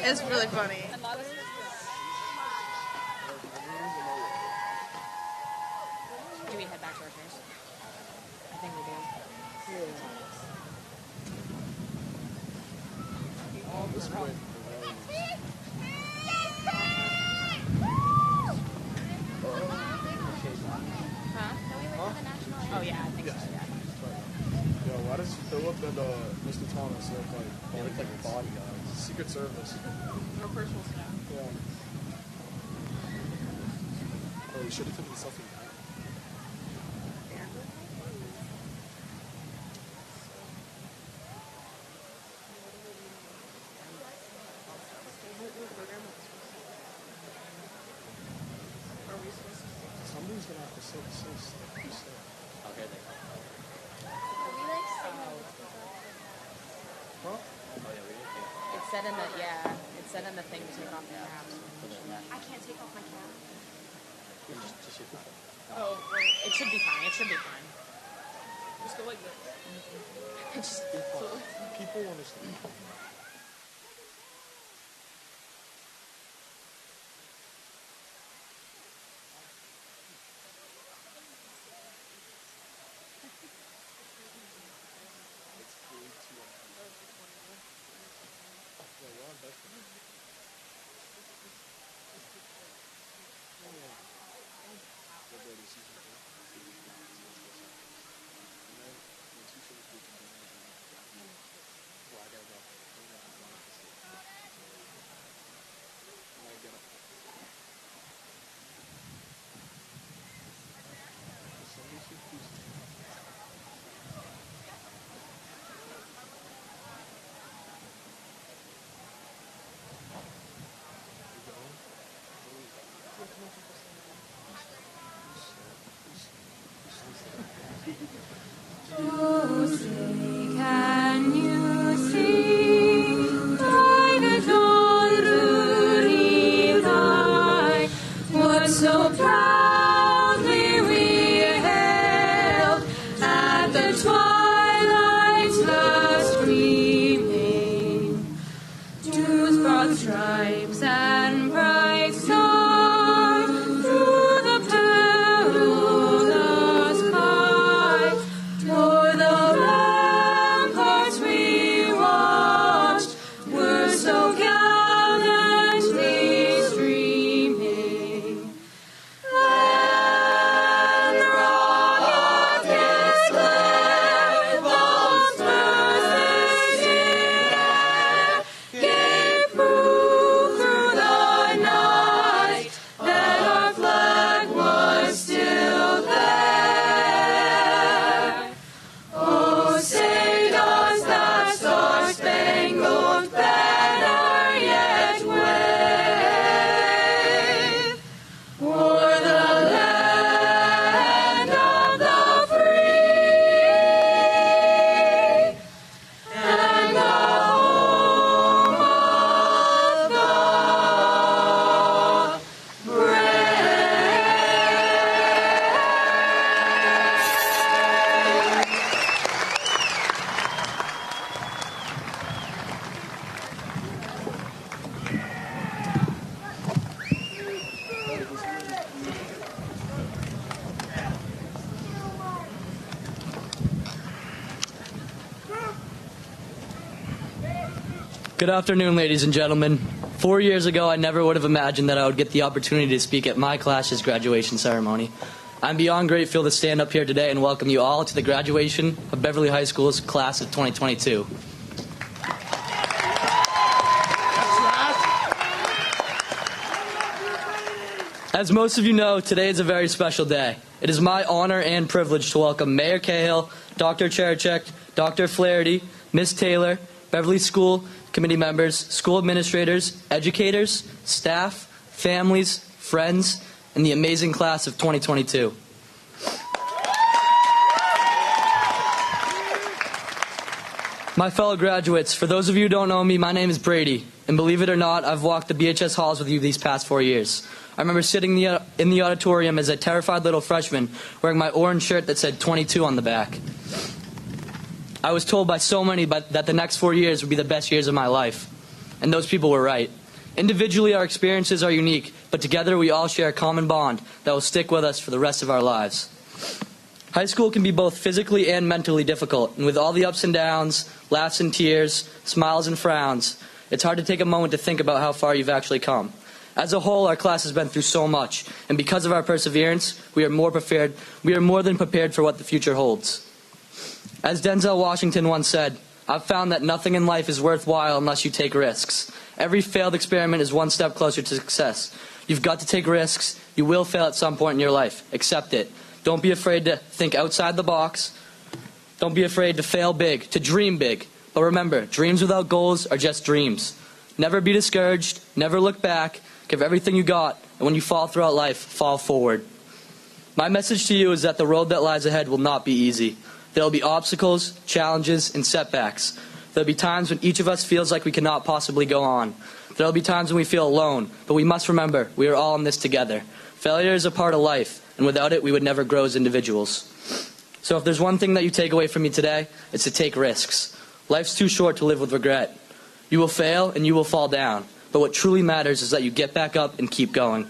It's really funny. Do we head back to our chairs? I think we do. Oh yeah, I think so, yeah. Yo, why does Philip and Mr. Thomas look like bodyguards? Secret Service. Or personal staff. Yeah. Oh, you should have taken the selfie back. Somebody's gonna have to say stuff. Okay, they go. Huh? It said in the thing to take off the caps. I can't take off my cap. Oh, right. It should be fine. It should be fine. Just go like this. People understand. Oh, say, can you see by the dawn's early light what so proudly we hailed at the twilight's last gleaming? Dews brought stripes and bright stars through the perilous fight. O'er the ramparts we watched were so gallantly streaming. And rockets glare, those bursts in air, gave proof through the night that our flag was still there. Oh, say does that star-spangled banner yet wave o'er the land of the free and the home of the Good afternoon, ladies and gentlemen. 4 years ago, I never would have imagined that I would get the opportunity to speak at my class's graduation ceremony. I'm beyond grateful to stand up here today and welcome you all to the graduation of Beverly High School's class of 2022. As most of you know, today is a very special day. It is my honor and privilege to welcome Mayor Cahill, Dr. Cherchek, Dr. Flaherty, Ms. Taylor, Beverly School Committee members, school administrators, educators, staff, families, friends, and the amazing class of 2022. My fellow graduates, for those of you who don't know me, my name is Brady, and believe it or not, I've walked the BHS halls with you these past 4 years. I remember sitting in the auditorium as a terrified little freshman wearing my orange shirt that said 22 on the back. I was told by so many that the next 4 years would be the best years of my life. and those people were right. Individually, our experiences are unique, but together we all share a common bond that will stick with us for the rest of our lives. High school can be both physically and mentally difficult, and with all the ups and downs, laughs and tears, smiles and frowns, it's hard to take a moment to think about how far you've actually come. As a whole, our class has been through so much, and because of our perseverance, we are more than prepared for what the future holds. As Denzel Washington once said, "I've found that nothing in life is worthwhile unless you take risks. Every failed experiment is one step closer to success. You've got to take risks. You will fail at some point in your life. Accept it. Don't be afraid to think outside the box. Don't be afraid to fail big, to dream big. But remember, dreams without goals are just dreams. Never be discouraged. Never look back. Give everything you got. And when you fall throughout life, fall forward." My message to you is that the road that lies ahead will not be easy. There will be obstacles, challenges, and setbacks. There will be times when each of us feels like we cannot possibly go on. There will be times when we feel alone, but we must remember we are all in this together. Failure is a part of life, and without it, we would never grow as individuals. So if there's one thing that you take away from me today, it's to take risks. Life's too short to live with regret. You will fail and you will fall down, but what truly matters is that you get back up and keep going.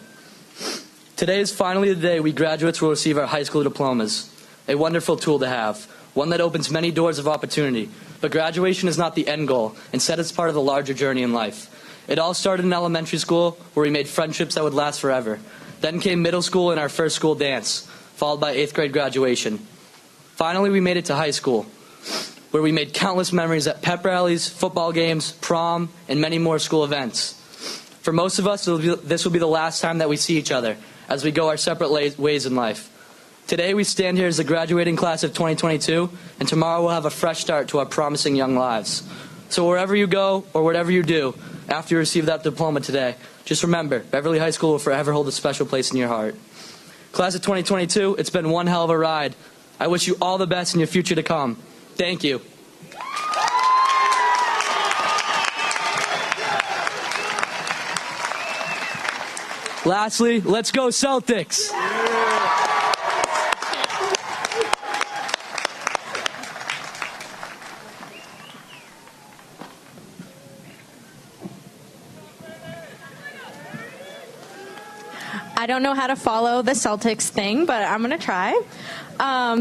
Today is finally the day we graduates will receive our high school diplomas. A wonderful tool to have, one that opens many doors of opportunity. But graduation is not the end goal. Instead, it's part of the larger journey in life. It all started in elementary school, where we made friendships that would last forever. Then came middle school and our first school dance, followed by 8th grade graduation. Finally, we made it to high school, where we made countless memories at pep rallies, football games, prom, and many more school events. For most of us, this will be the last time that we see each other, as we go our separate ways in life. Today, we stand here as the graduating class of 2022, and tomorrow we'll have a fresh start to our promising young lives. So wherever you go, or whatever you do, after you receive that diploma today, just remember, Beverly High School will forever hold a special place in your heart. Class of 2022, it's been one hell of a ride. I wish you all the best in your future to come. Thank you. Lastly, let's go Celtics! I don't know how to follow the Celtics thing, but I'm going to try.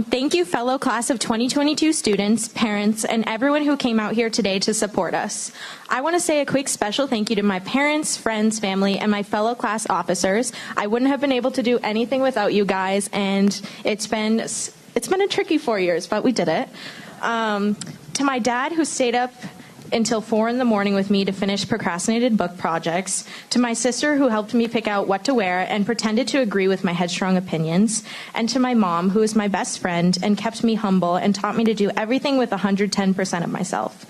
Thank you, fellow class of 2022 students, parents, and everyone who came out here today to support us. I want to say a quick special thank you to my parents, friends, family, and my fellow class officers. I wouldn't have been able to do anything without you guys, and it's been a tricky 4 years, but we did it. To my dad, who stayed up until 4 in the morning with me to finish procrastinated book projects, to my sister who helped me pick out what to wear and pretended to agree with my headstrong opinions, and to my mom, who is my best friend and kept me humble and taught me to do everything with 110% of myself.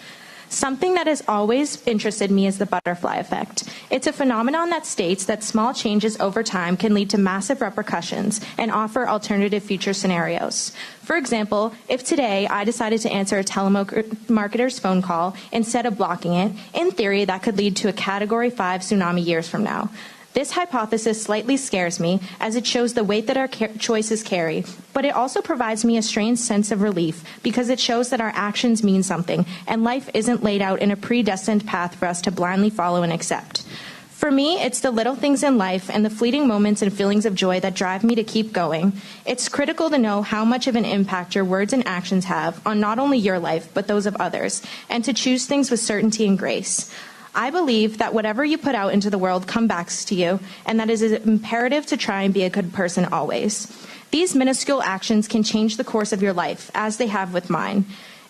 Something that has always interested me is the butterfly effect. It's a phenomenon that states that small changes over time can lead to massive repercussions and offer alternative future scenarios. For example, if today I decided to answer a telemarketer's phone call instead of blocking it, in theory that could lead to a Category 5 tsunami years from now. This hypothesis slightly scares me, as it shows the weight that our choices carry, but it also provides me a strange sense of relief because it shows that our actions mean something, and life isn't laid out in a predestined path for us to blindly follow and accept. For me, it's the little things in life and the fleeting moments and feelings of joy that drive me to keep going. It's critical to know how much of an impact your words and actions have on not only your life, but those of others, and to choose things with certainty and grace. I believe that whatever you put out into the world comes back to you, and that it is imperative to try and be a good person always. These minuscule actions can change the course of your life, as they have with mine.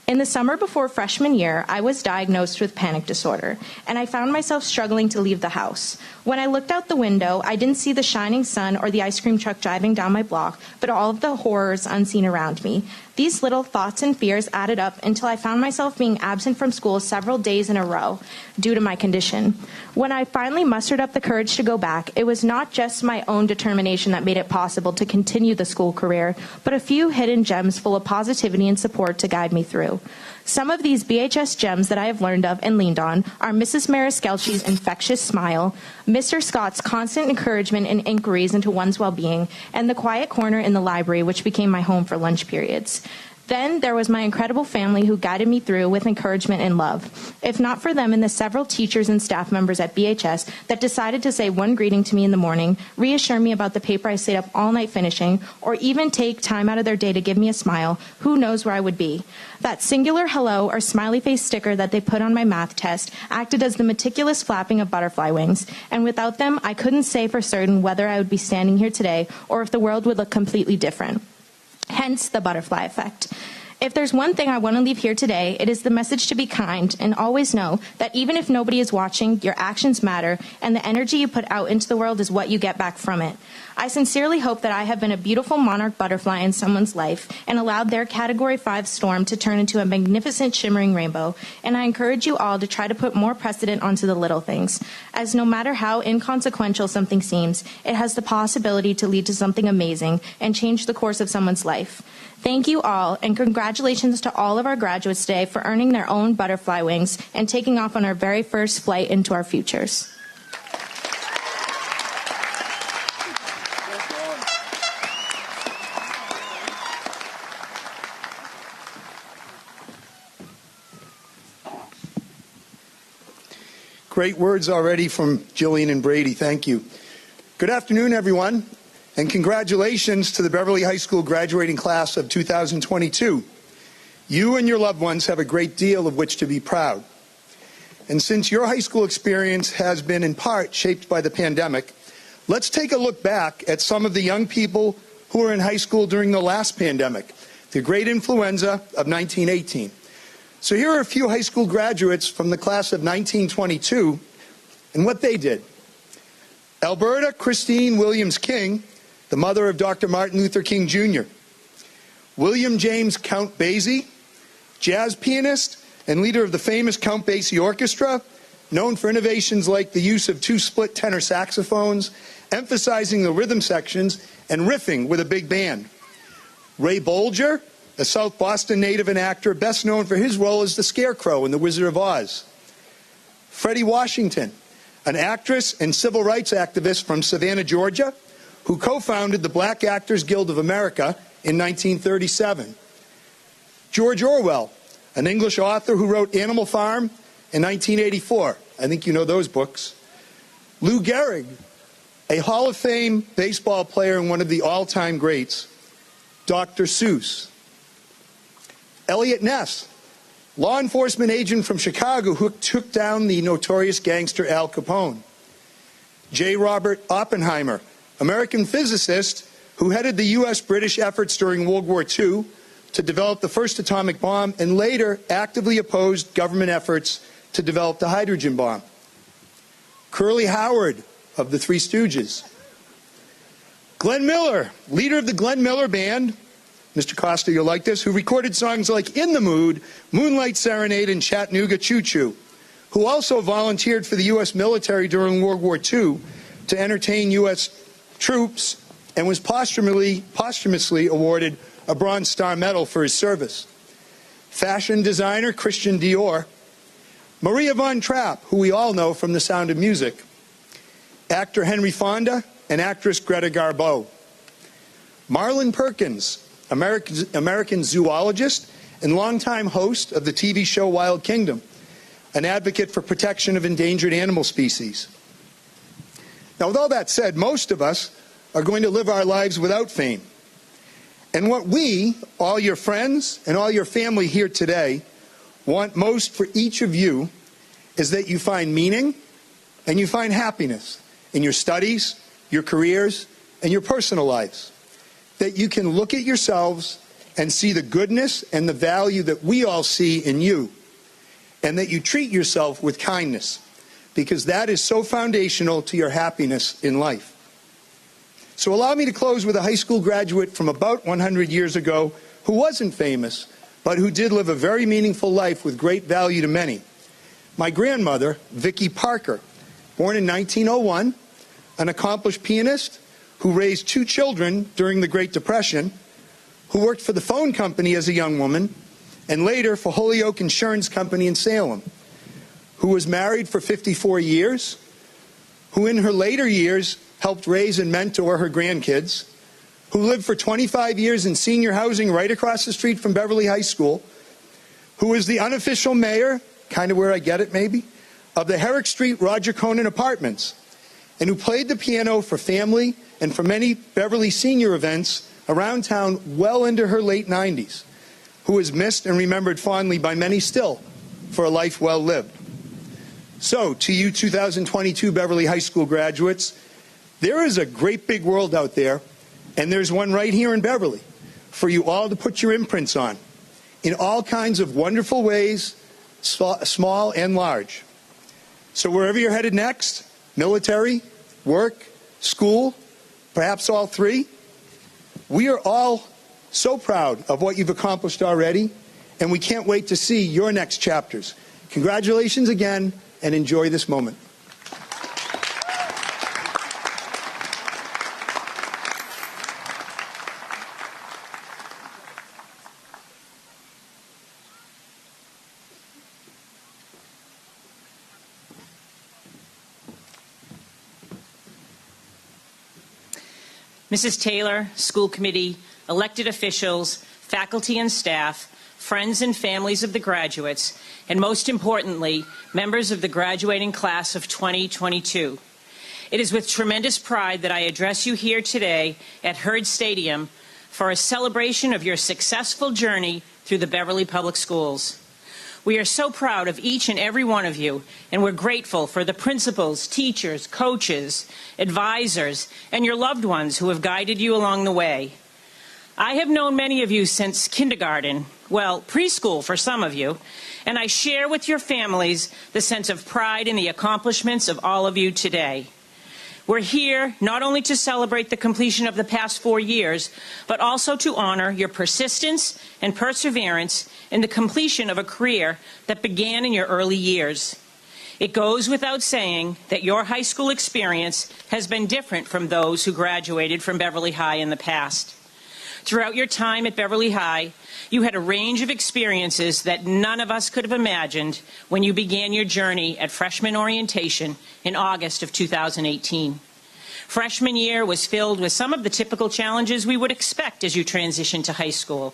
In the summer before freshman year, I was diagnosed with panic disorder, and I found myself struggling to leave the house. When I looked out the window, I didn't see the shining sun or the ice cream truck driving down my block, but all of the horrors unseen around me. These little thoughts and fears added up until I found myself being absent from school several days in a row due to my condition. When I finally mustered up the courage to go back, it was not just my own determination that made it possible to continue the school career, but a few hidden gems full of positivity and support to guide me through. Some of these BHS gems that I have learned of and leaned on are Mrs. Mariskelchi's infectious smile, Mr. Scott's constant encouragement and inquiries into one's well-being, and the quiet corner in the library, which became my home for lunch periods. experience. Then there was my incredible family who guided me through with encouragement and love. If not for them and the several teachers and staff members at BHS that decided to say one greeting to me in the morning, reassure me about the paper I stayed up all night finishing, or even take time out of their day to give me a smile, who knows where I would be. That singular hello or smiley face sticker that they put on my math test acted as the meticulous flapping of butterfly wings, and without them, I couldn't say for certain whether I would be standing here today or if the world would look completely different. Hence the butterfly effect. If there's one thing I want to leave here today, it is the message to be kind and always know that even if nobody is watching, your actions matter and the energy you put out into the world is what you get back from it. I sincerely hope that I have been a beautiful monarch butterfly in someone's life and allowed their Category 5 storm to turn into a magnificent shimmering rainbow, and I encourage you all to try to put more precedent onto the little things, as no matter how inconsequential something seems, it has the possibility to lead to something amazing and change the course of someone's life. Thank you all, and congratulations to all of our graduates today for earning their own butterfly wings and taking off on our very first flight into our futures. Great words already from Jillian and Brady. Thank you. Good afternoon, everyone, and congratulations to the Beverly High School graduating class of 2022. You and your loved ones have a great deal of which to be proud. And since your high school experience has been in part shaped by the pandemic, let's take a look back at some of the young people who were in high school during the last pandemic, the great influenza of 1918. So here are a few high school graduates from the class of 1922 and what they did. Alberta Christine Williams King, the mother of Dr. Martin Luther King Jr. William James Count Basie, jazz pianist and leader of the famous Count Basie Orchestra, known for innovations like the use of two split tenor saxophones, emphasizing the rhythm sections and riffing with a big band. Ray Bolger, a South Boston native and actor best known for his role as the Scarecrow in The Wizard of Oz. Freddie Washington, an actress and civil rights activist from Savannah, Georgia, who co-founded the Black Actors Guild of America in 1937. George Orwell, an English author who wrote Animal Farm in 1984. I think you know those books. Lou Gehrig, a Hall of Fame baseball player and one of the all-time greats. Dr. Seuss. Elliot Ness, law enforcement agent from Chicago who took down the notorious gangster Al Capone. J. Robert Oppenheimer, American physicist who headed the U.S.-British efforts during World War II to develop the first atomic bomb and later actively opposed government efforts to develop the hydrogen bomb. Curly Howard of the Three Stooges. Glenn Miller, leader of the Glenn Miller Band, Mr. Costa, you'll like this, who recorded songs like In the Mood, Moonlight Serenade, and Chattanooga Choo Choo, who also volunteered for the U.S. military during World War II to entertain U.S. troops and was posthumously awarded a Bronze Star Medal for his service. Fashion designer Christian Dior. Maria Von Trapp, who we all know from The Sound of Music. Actor Henry Fonda and actress Greta Garbo. Marlon Perkins, American zoologist and longtime host of the TV show Wild Kingdom, an advocate for protection of endangered animal species. Now, with all that said, most of us are going to live our lives without fame. And what we, all your friends and all your family here today, want most for each of you is that you find meaning and you find happiness in your studies, your careers, and your personal lives. That you can look at yourselves and see the goodness and the value that we all see in you, and that you treat yourself with kindness, because that is so foundational to your happiness in life. So allow me to close with a high school graduate from about 100 years ago who wasn't famous, but who did live a very meaningful life with great value to many. My grandmother, Vicki Parker, born in 1901, an accomplished pianist who raised two children during the Great Depression, who worked for the phone company as a young woman, and later for Holyoke Insurance Company in Salem, who was married for 54 years, who in her later years helped raise and mentor her grandkids, who lived for 25 years in senior housing right across the street from Beverly High School, who is the unofficial mayor, kind of where I get it maybe, of the Herrick Street Roger Conan Apartments, and who played the piano for family and for many Beverly senior events around town well into her late 90s, who is missed and remembered fondly by many still for a life well lived. So, to you 2022 Beverly High School graduates, there is a great big world out there, and there's one right here in Beverly for you all to put your imprints on in all kinds of wonderful ways, small and large. So wherever you're headed next, military, work, school, perhaps all three, we are all so proud of what you've accomplished already, and we can't wait to see your next chapters. Congratulations again, and enjoy this moment. Mrs. Taylor, school committee, elected officials, faculty and staff, friends and families of the graduates, and most importantly, members of the graduating class of 2022. It is with tremendous pride that I address you here today at Hurd Stadium for a celebration of your successful journey through the Beverly Public Schools. We are so proud of each and every one of you, and we're grateful for the principals, teachers, coaches, advisors, and your loved ones who have guided you along the way. I have known many of you since kindergarten, well, preschool for some of you, and I share with your families the sense of pride in the accomplishments of all of you today. We're here not only to celebrate the completion of the past 4 years, but also to honor your persistence and perseverance in the completion of a career that began in your early years. It goes without saying that your high school experience has been different from those who graduated from Beverly High in the past. Throughout your time at Beverly High, you had a range of experiences that none of us could have imagined when you began your journey at freshman orientation in August of 2018. Freshman year was filled with some of the typical challenges we would expect as you transition to high school.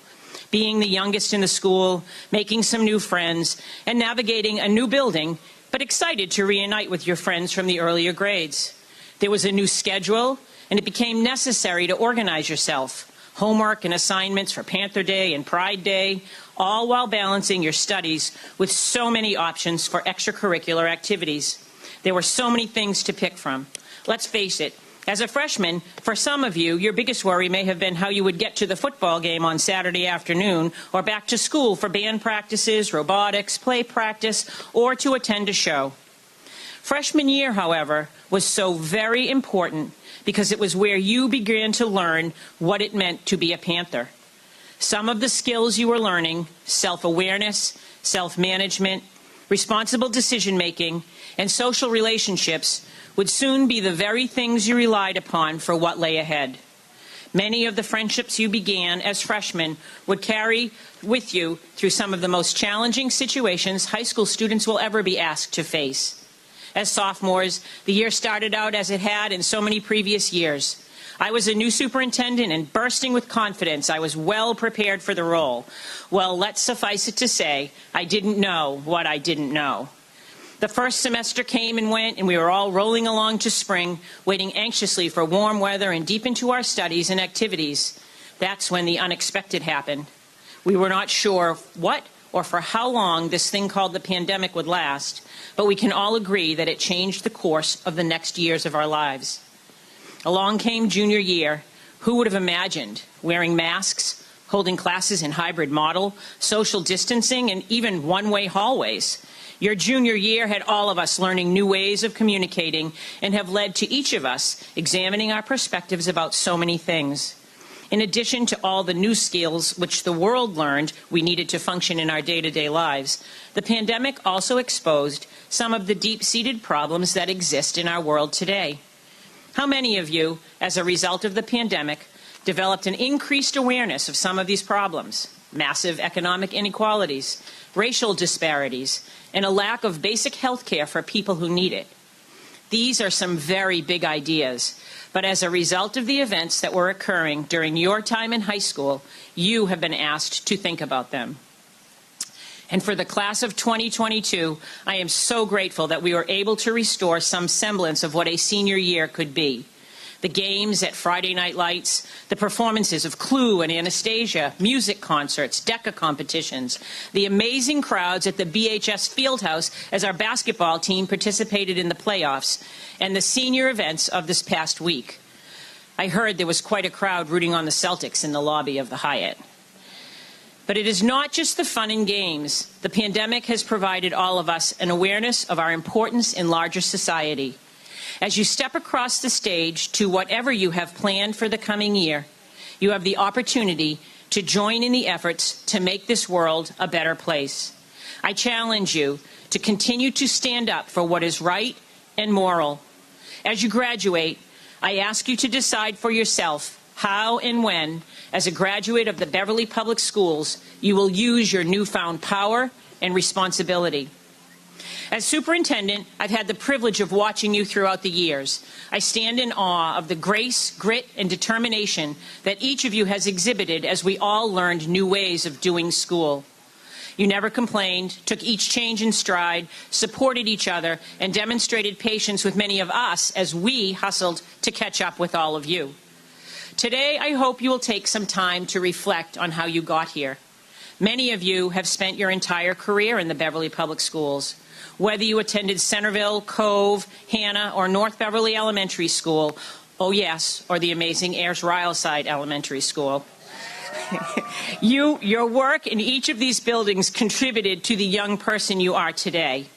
Being the youngest in the school, making some new friends, and navigating a new building, but excited to reunite with your friends from the earlier grades. There was a new schedule, and it became necessary to organize yourself. Homework and assignments for Panther Day and Pride Day, all while balancing your studies with so many options for extracurricular activities. There were so many things to pick from. Let's face it, as a freshman, for some of you, your biggest worry may have been how you would get to the football game on Saturday afternoon or back to school for band practices, robotics, play practice, or to attend a show. Freshman year, however, was so very important because it was where you began to learn what it meant to be a Panther. Some of the skills you were learning, self-awareness, self-management, responsible decision-making, and social relationships would soon be the very things you relied upon for what lay ahead. Many of the friendships you began as freshmen would carry with you through some of the most challenging situations high school students will ever be asked to face. As sophomores, the year started out as it had in so many previous years. I was a new superintendent and bursting with confidence. I was well prepared for the role. Well, let's suffice it to say, I didn't know what I didn't know. The first semester came and went, and we were all rolling along to spring, waiting anxiously for warm weather and deep into our studies and activities. That's when the unexpected happened. We were not sure what or for how long this thing called the pandemic would last, but we can all agree that it changed the course of the next years of our lives. Along came junior year. Who would have imagined wearing masks, holding classes in hybrid model, social distancing, and even one-way hallways? Your junior year had all of us learning new ways of communicating and have led to each of us examining our perspectives about so many things. In addition to all the new skills which the world learned we needed to function in our day-to-day lives, the pandemic also exposed some of the deep-seated problems that exist in our world today. How many of you, as a result of the pandemic, developed an increased awareness of some of these problems? Massive economic inequalities, racial disparities, and a lack of basic health care for people who need it. These are some very big ideas, but as a result of the events that were occurring during your time in high school, you have been asked to think about them. And for the class of 2022, I am so grateful that we were able to restore some semblance of what a senior year could be. The games at Friday Night Lights, the performances of Clue and Anastasia, music concerts, DECA competitions, the amazing crowds at the BHS Fieldhouse as our basketball team participated in the playoffs, and the senior events of this past week. I heard there was quite a crowd rooting on the Celtics in the lobby of the Hyatt. But it is not just the fun and games. The pandemic has provided all of us an awareness of our importance in larger society. As you step across the stage to whatever you have planned for the coming year, you have the opportunity to join in the efforts to make this world a better place. I challenge you to continue to stand up for what is right and moral. As you graduate, I ask you to decide for yourself how and when, as a graduate of the Beverly Public Schools, you will use your newfound power and responsibility. As superintendent, I've had the privilege of watching you throughout the years. I stand in awe of the grace, grit, and determination that each of you has exhibited as we all learned new ways of doing school. You never complained, took each change in stride, supported each other, and demonstrated patience with many of us as we hustled to catch up with all of you. Today, I hope you will take some time to reflect on how you got here. Many of you have spent your entire career in the Beverly Public Schools. Whether you attended Centerville, Cove, Hanna, or North Beverly Elementary School, oh yes, or the amazing Ayers Ryleside Elementary School. Your work in each of these buildings contributed to the young person you are today.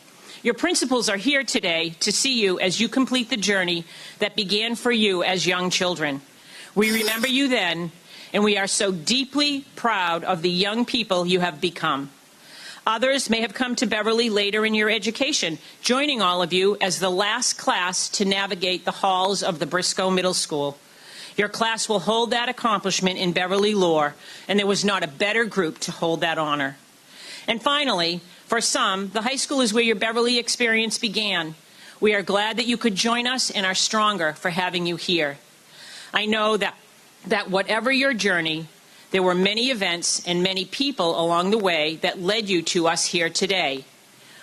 Your principals are here today to see you as you complete the journey that began for you as young children. We remember you then, and we are so deeply proud of the young people you have become. Others may have come to Beverly later in your education, joining all of you as the last class to navigate the halls of the Briscoe Middle School. Your class will hold that accomplishment in Beverly lore, and there was not a better group to hold that honor. And finally, for some, the high school is where your Beverly experience began. We are glad that you could join us and are stronger for having you here. I know that whatever your journey, there were many events and many people along the way that led you to us here today.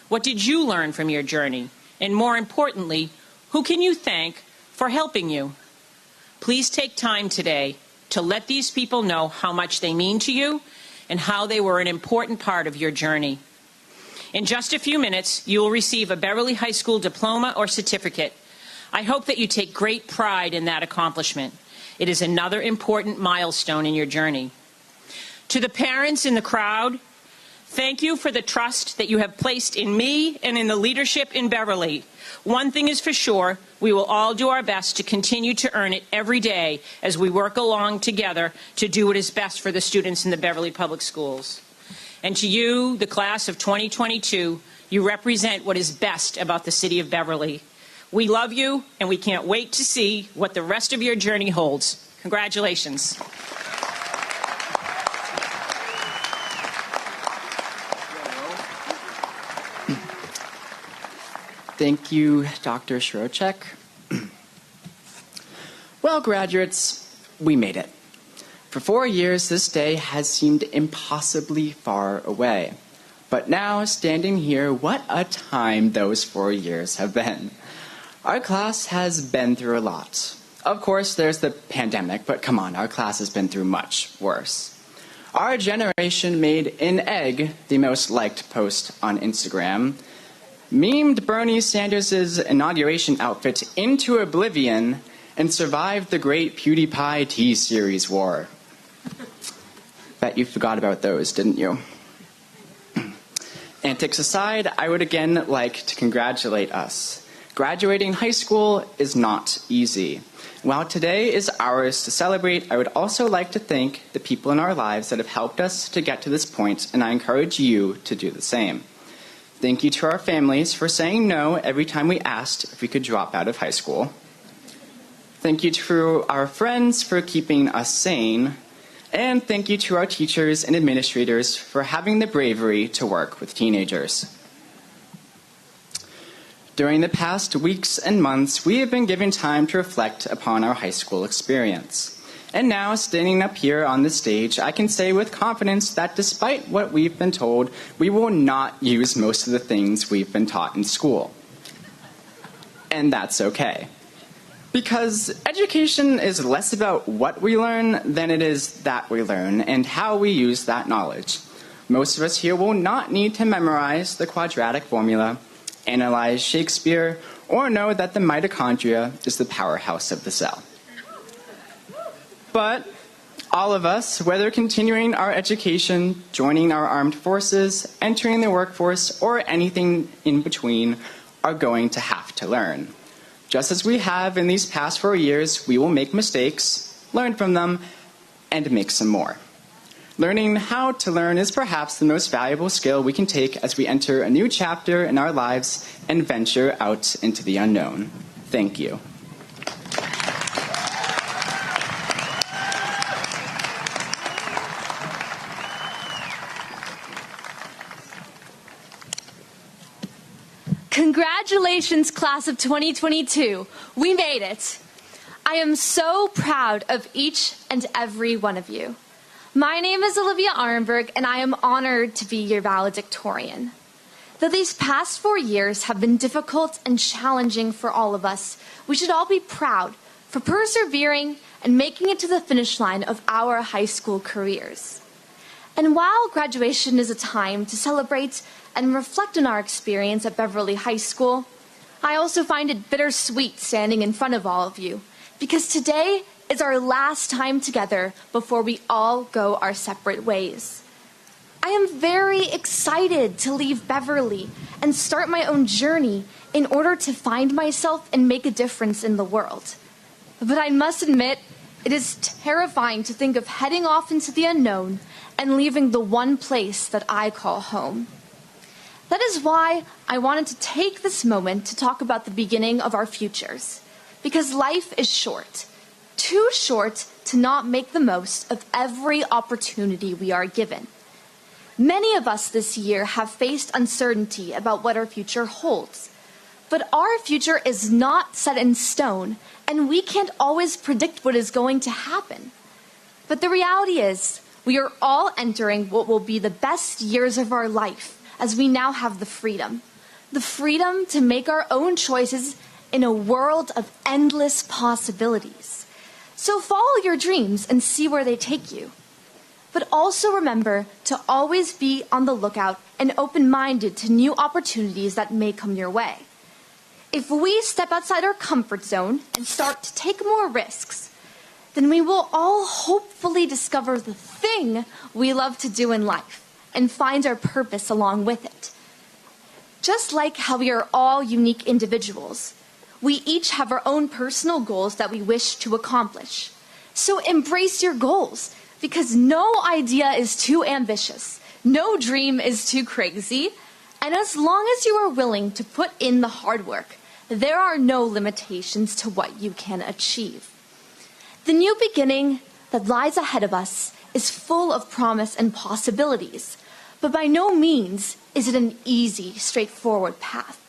What did you learn from your journey? And more importantly, who can you thank for helping you? Please take time today to let these people know how much they mean to you and how they were an important part of your journey. In just a few minutes, you will receive a Beverly High School diploma or certificate. I hope that you take great pride in that accomplishment. It is another important milestone in your journey. To the parents in the crowd, thank you for the trust that you have placed in me and in the leadership in Beverly. One thing is for sure, we will all do our best to continue to earn it every day as we work along together to do what is best for the students in the Beverly Public Schools. And to you, the class of 2022, you represent what is best about the city of Beverly. We love you, and we can't wait to see what the rest of your journey holds. Congratulations. Thank you, Dr. Shirocek. Well, graduates, we made it. For 4 years, this day has seemed impossibly far away. But now, standing here, what a time those 4 years have been. Our class has been through a lot. Of course, there's the pandemic, but come on, our class has been through much worse. Our generation made an egg the most liked post on Instagram, memed Bernie Sanders' inauguration outfit into oblivion, and survived the great PewDiePie T-Series war. Bet you forgot about those, didn't you? Antics aside, I would again like to congratulate us. Graduating high school is not easy. While today is ours to celebrate, I would also like to thank the people in our lives that have helped us to get to this point, and I encourage you to do the same. Thank you to our families for saying no every time we asked if we could drop out of high school. Thank you to our friends for keeping us sane. And thank you to our teachers and administrators for having the bravery to work with teenagers. During the past weeks and months, we have been given time to reflect upon our high school experience. And now, standing up here on the stage, I can say with confidence that despite what we've been told, we will not use most of the things we've been taught in school. And that's okay. Because education is less about what we learn than it is that we learn and how we use that knowledge. Most of us here will not need to memorize the quadratic formula, analyze Shakespeare, or know that the mitochondria is the powerhouse of the cell. But all of us, whether continuing our education, joining our armed forces, entering the workforce, or anything in between, are going to have to learn. Just as we have in these past 4 years, we will make mistakes, learn from them, and make some more. Learning how to learn is perhaps the most valuable skill we can take as we enter a new chapter in our lives and venture out into the unknown. Thank you. Congratulations, class of 2022. We made it. I am so proud of each and every one of you. My name is Olivia Arenberg, and I am honored to be your valedictorian. Though these past 4 years have been difficult and challenging for all of us, we should all be proud for persevering and making it to the finish line of our high school careers. And while graduation is a time to celebrate and reflect on our experience at Beverly High School, I also find it bittersweet standing in front of all of you, because today is our last time together before we all go our separate ways. I am very excited to leave Beverly and start my own journey in order to find myself and make a difference in the world. But I must admit, it is terrifying to think of heading off into the unknown and leaving the one place that I call home. That is why I wanted to take this moment to talk about the beginning of our futures. Because life is short, too short to not make the most of every opportunity we are given. Many of us this year have faced uncertainty about what our future holds. But our future is not set in stone, and we can't always predict what is going to happen. But the reality is, we are all entering what will be the best years of our life, as we now have the freedom to make our own choices in a world of endless possibilities. So follow your dreams and see where they take you. But also remember to always be on the lookout and open-minded to new opportunities that may come your way. If we step outside our comfort zone and start to take more risks, then we will all hopefully discover the thing we love to do in life and find our purpose along with it. Just like how we are all unique individuals, we each have our own personal goals that we wish to accomplish. So embrace your goals, because no idea is too ambitious, no dream is too crazy, and as long as you are willing to put in the hard work, there are no limitations to what you can achieve. The new beginning that lies ahead of us is full of promise and possibilities, but by no means is it an easy, straightforward path.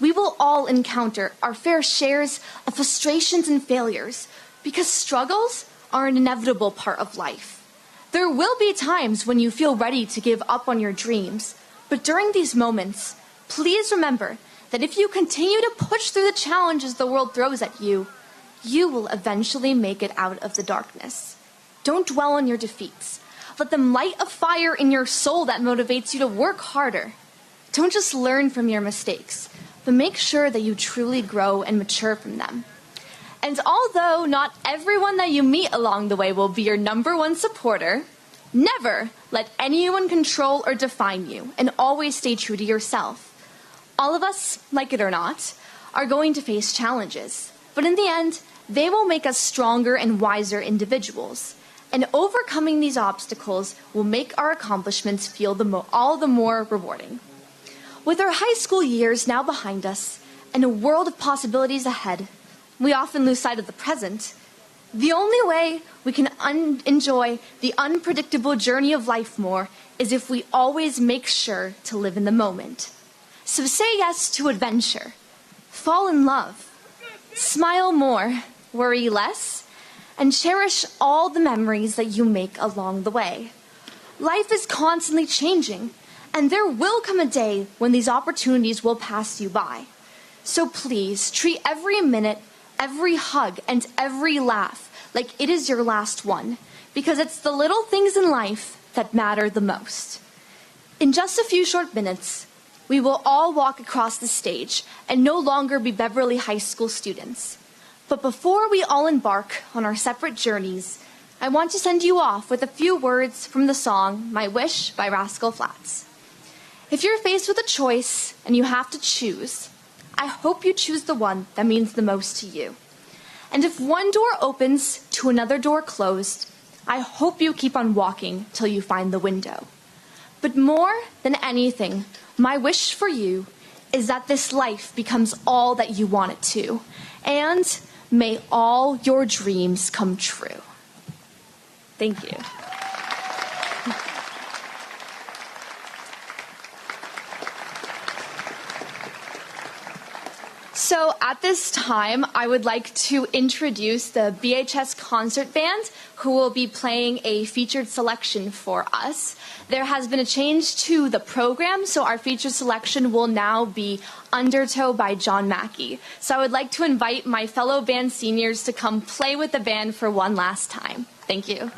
We will all encounter our fair shares of frustrations and failures, because struggles are an inevitable part of life. There will be times when you feel ready to give up on your dreams, but during these moments, please remember that if you continue to push through the challenges the world throws at you, you will eventually make it out of the darkness. Don't dwell on your defeats. Let them light a fire in your soul that motivates you to work harder. Don't just learn from your mistakes, but make sure that you truly grow and mature from them. And although not everyone that you meet along the way will be your #1 supporter, never let anyone control or define you, and always stay true to yourself. All of us, like it or not, are going to face challenges, but in the end, they will make us stronger and wiser individuals. And overcoming these obstacles will make our accomplishments feel all the more rewarding. With our high school years now behind us and a world of possibilities ahead, we often lose sight of the present. The only way we can enjoy the unpredictable journey of life more is if we always make sure to live in the moment. So say yes to adventure, fall in love, smile more, worry less, and cherish all the memories that you make along the way. Life is constantly changing, and there will come a day when these opportunities will pass you by. So please treat every minute, every hug, and every laugh like it is your last one, because it's the little things in life that matter the most. In just a few short minutes, we will all walk across the stage and no longer be Beverly High School students. But before we all embark on our separate journeys, I want to send you off with a few words from the song My Wish by Rascal Flatts. If you're faced with a choice and you have to choose, I hope you choose the one that means the most to you. And if one door opens to another door closed, I hope you keep on walking till you find the window. But more than anything, my wish for you is that this life becomes all that you want it to, and may all your dreams come true. Thank you. So at this time, I would like to introduce the BHS Concert Band, who will be playing a featured selection for us. There has been a change to the program, so our featured selection will now be Undertow by John Mackey. So I would like to invite my fellow band seniors to come play with the band for one last time. Thank you.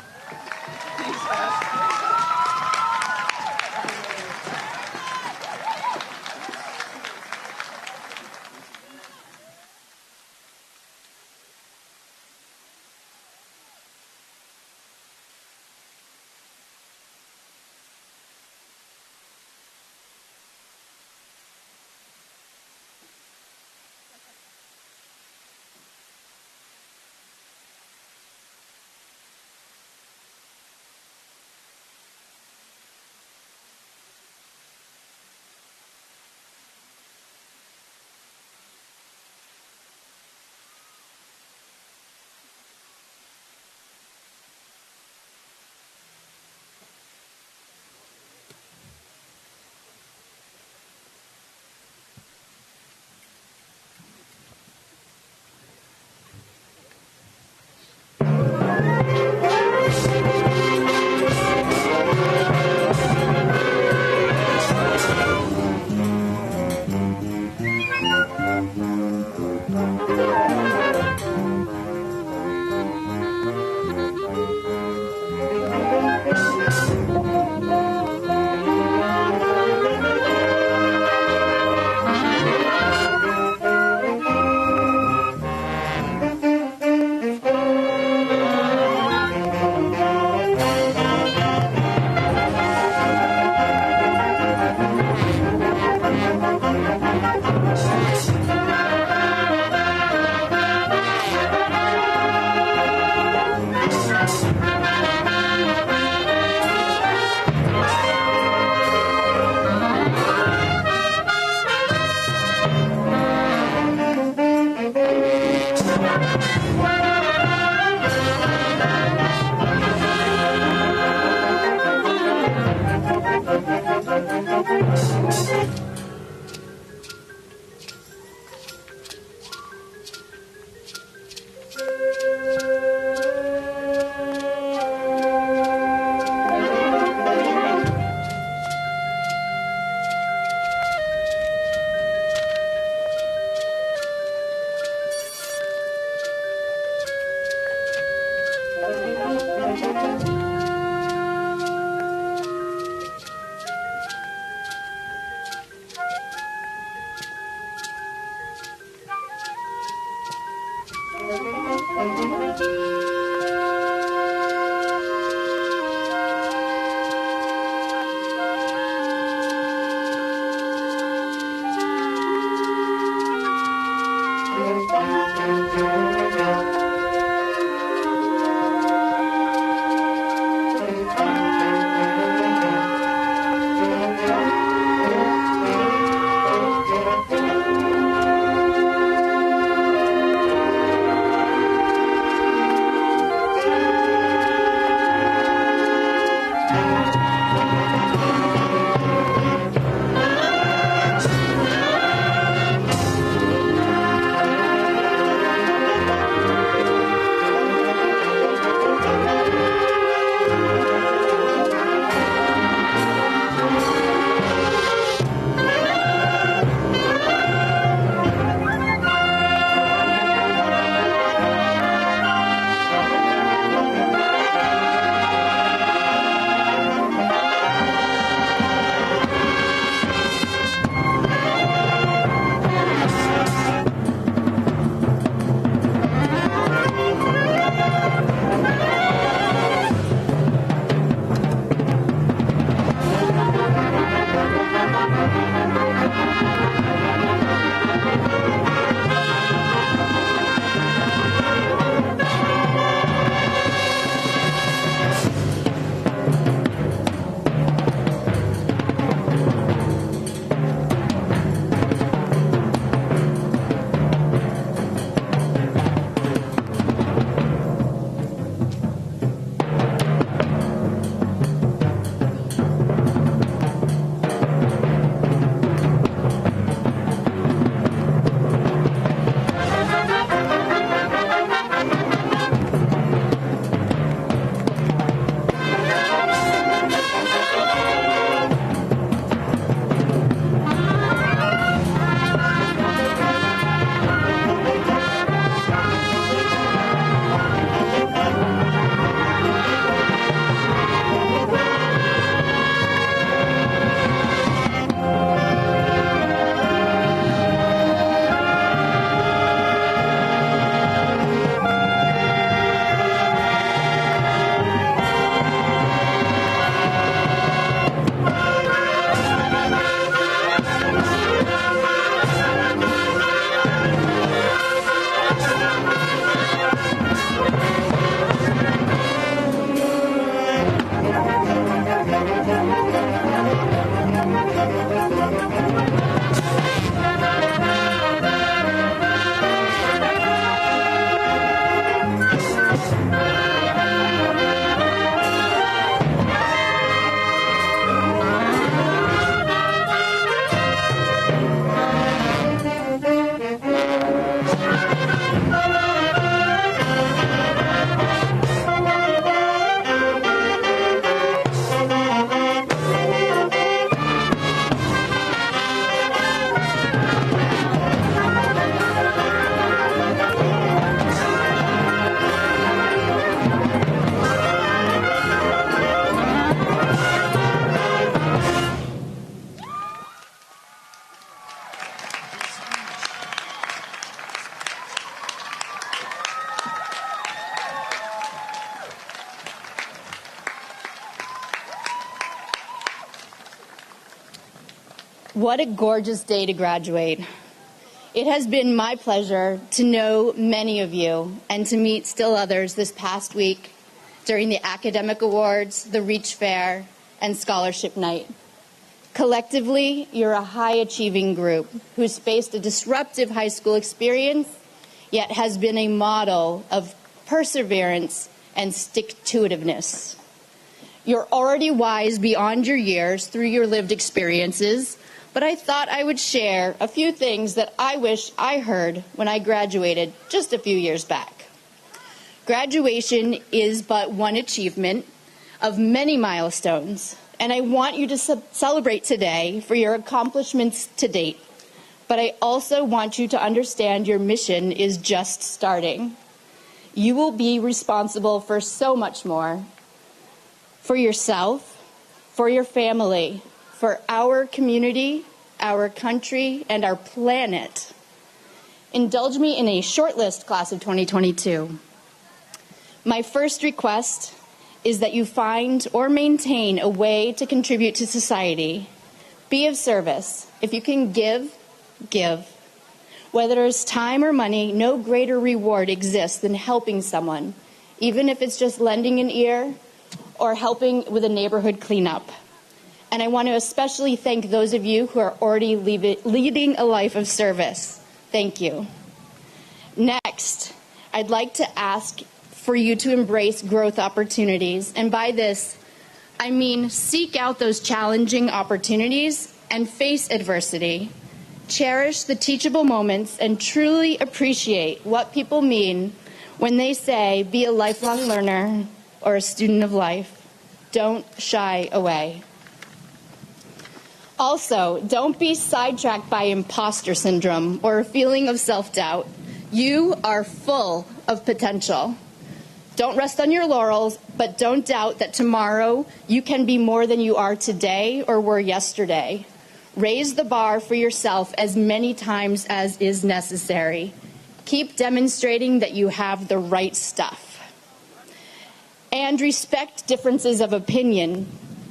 What a gorgeous day to graduate. It has been my pleasure to know many of you and to meet still others this past week during the academic awards, the Reach Fair, and scholarship night. Collectively, you're a high-achieving group who's faced a disruptive high school experience, yet has been a model of perseverance and stick-to-itiveness. You're already wise beyond your years through your lived experiences, but I thought I would share a few things that I wish I heard when I graduated just a few years back. Graduation is but one achievement of many milestones, and I want you to celebrate today for your accomplishments to date. But I also want you to understand your mission is just starting. You will be responsible for so much more. For yourself, for your family, for our community, our country, and our planet. Indulge me in a short list, class of 2022. My first request is that you find or maintain a way to contribute to society. Be of service. If you can give, give. Whether it's time or money, no greater reward exists than helping someone, even if it's just lending an ear or helping with a neighborhood cleanup. And I want to especially thank those of you who are already leading a life of service. Thank you. Next, I'd like to ask for you to embrace growth opportunities. And by this, I mean seek out those challenging opportunities and face adversity. Cherish the teachable moments and truly appreciate what people mean when they say, be a lifelong learner or a student of life. Don't shy away. Also, don't be sidetracked by imposter syndrome or a feeling of self-doubt. You are full of potential. Don't rest on your laurels, but don't doubt that tomorrow you can be more than you are today or were yesterday. Raise the bar for yourself as many times as is necessary. Keep demonstrating that you have the right stuff. And respect differences of opinion.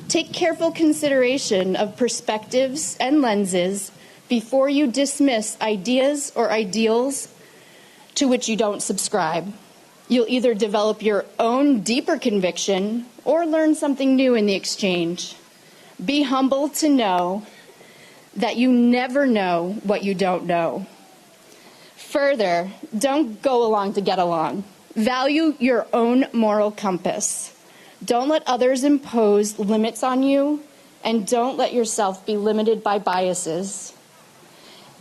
Take careful consideration of perspectives and lenses before you dismiss ideas or ideals to which you don't subscribe. You'll either develop your own deeper conviction or learn something new in the exchange. Be humble to know that you never know what you don't know. Further, don't go along to get along. Value your own moral compass. Don't let others impose limits on you, and don't let yourself be limited by biases.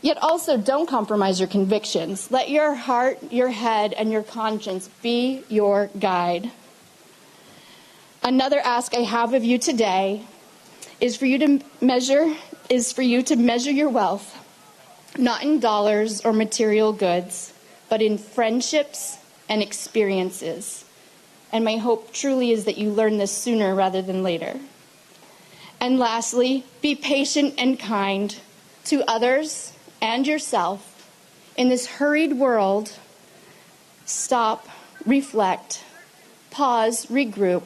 Yet also don't compromise your convictions. Let your heart, your head, and your conscience be your guide. Another ask I have of you today is for you to measure your wealth, not in dollars or material goods, but in friendships and experiences. And my hope truly is that you learn this sooner rather than later. And lastly, be patient and kind to others and yourself. In this hurried world, stop, reflect, pause, regroup,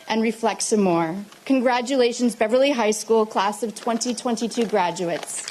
and reflect some more. Congratulations, Beverly High School, class of 2022 graduates.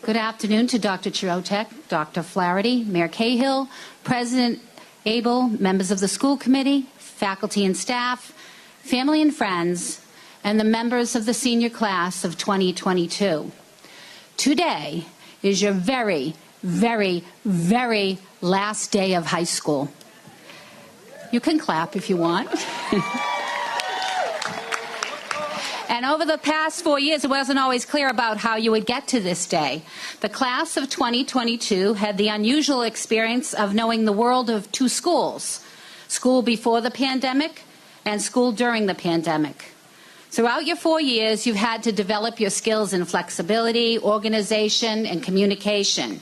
Good afternoon to Dr. Chirotek, Dr. Flaherty, Mayor Cahill, President Abel, members of the school committee, faculty and staff, family and friends, and the members of the senior class of 2022. Today is your very, very, very last day of high school. You can clap if you want. And over the past 4 years, it wasn't always clear about how you would get to this day. The class of 2022 had the unusual experience of knowing the world of two schools, school before the pandemic and school during the pandemic. Throughout your 4 years, you've had to develop your skills in flexibility, organization, and communication.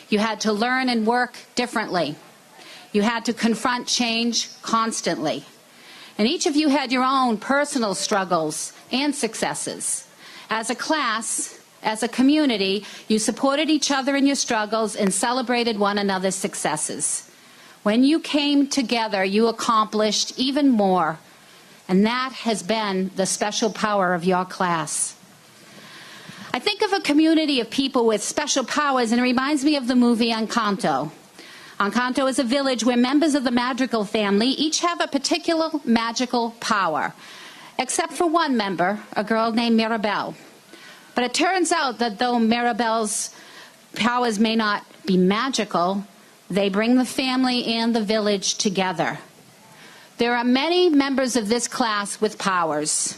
You had to learn and work differently. You had to confront change constantly. And each of you had your own personal struggles and successes. As a class, as a community, you supported each other in your struggles and celebrated one another's successes. When you came together, you accomplished even more. And that has been the special power of your class. I think of a community of people with special powers, and it reminds me of the movie Encanto. Encanto is a village where members of the Madrigal family each have a particular magical power, except for one member, a girl named Mirabelle. But it turns out that though Mirabelle's powers may not be magical, they bring the family and the village together. There are many members of this class with powers,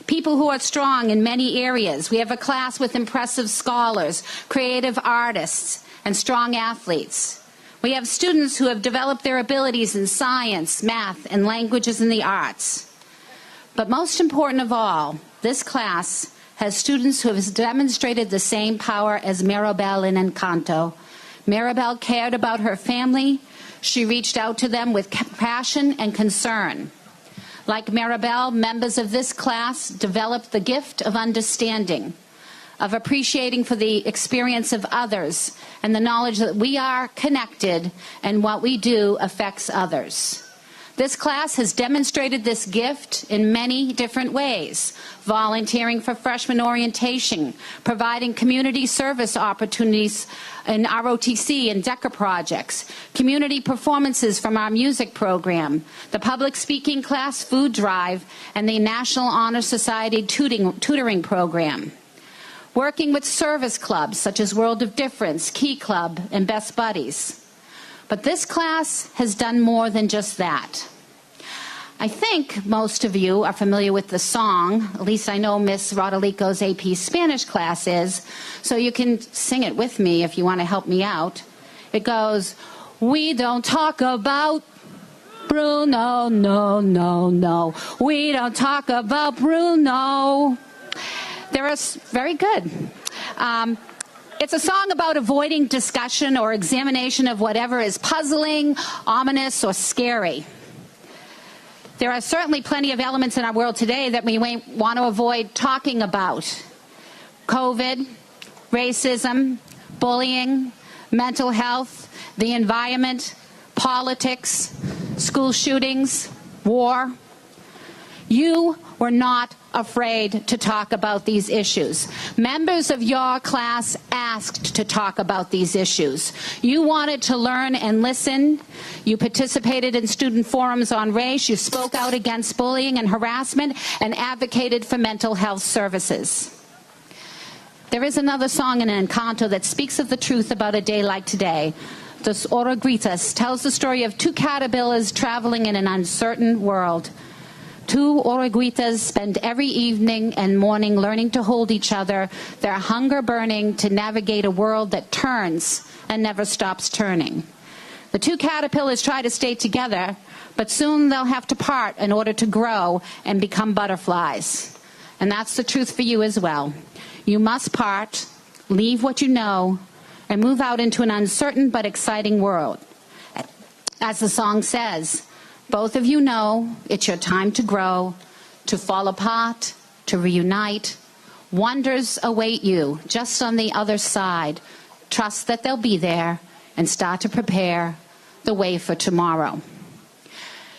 people who are strong in many areas. We have a class with impressive scholars, creative artists, and strong athletes. We have students who have developed their abilities in science, math, and languages and the arts. But most important of all, this class has students who have demonstrated the same power as Mirabelle in Encanto. Mirabelle cared about her family. She reached out to them with compassion and concern. Like Mirabelle, members of this class developed the gift of understanding, of appreciating for the experience of others, and the knowledge that we are connected and what we do affects others. This class has demonstrated this gift in many different ways: volunteering for freshman orientation, providing community service opportunities in ROTC and DECA projects, community performances from our music program, the public speaking class food drive, and the National Honor Society tutoring program. Working with service clubs such as World of Difference, Key Club, and Best Buddies. But this class has done more than just that. I think most of you are familiar with the song, at least I know Miss Rodolico's AP Spanish class is, so you can sing it with me if you want to help me out. It goes, "We don't talk about Bruno, no, no, no. We don't talk about Bruno." Very good. It's a song about avoiding discussion or examination of whatever is puzzling, ominous, or scary. There are certainly plenty of elements in our world today that we want to avoid talking about. COVID, racism, bullying, mental health, the environment, politics, school shootings, war. You were not afraid to talk about these issues. Members of your class asked to talk about these issues. You wanted to learn and listen. You participated in student forums on race. You spoke out against bullying and harassment and advocated for mental health services. There is another song in Encanto that speaks of the truth about a day like today. Dos Oruguitas tells the story of two caterpillars traveling in an uncertain world. Two Oruguitas spend every evening and morning learning to hold each other, their hunger burning to navigate a world that turns and never stops turning. The two caterpillars try to stay together, but soon they'll have to part in order to grow and become butterflies. And that's the truth for you as well. You must part, leave what you know, and move out into an uncertain but exciting world. As the song says, both of you know it's your time to grow, to fall apart, to reunite. Wonders await you just on the other side. Trust that they'll be there and start to prepare the way for tomorrow.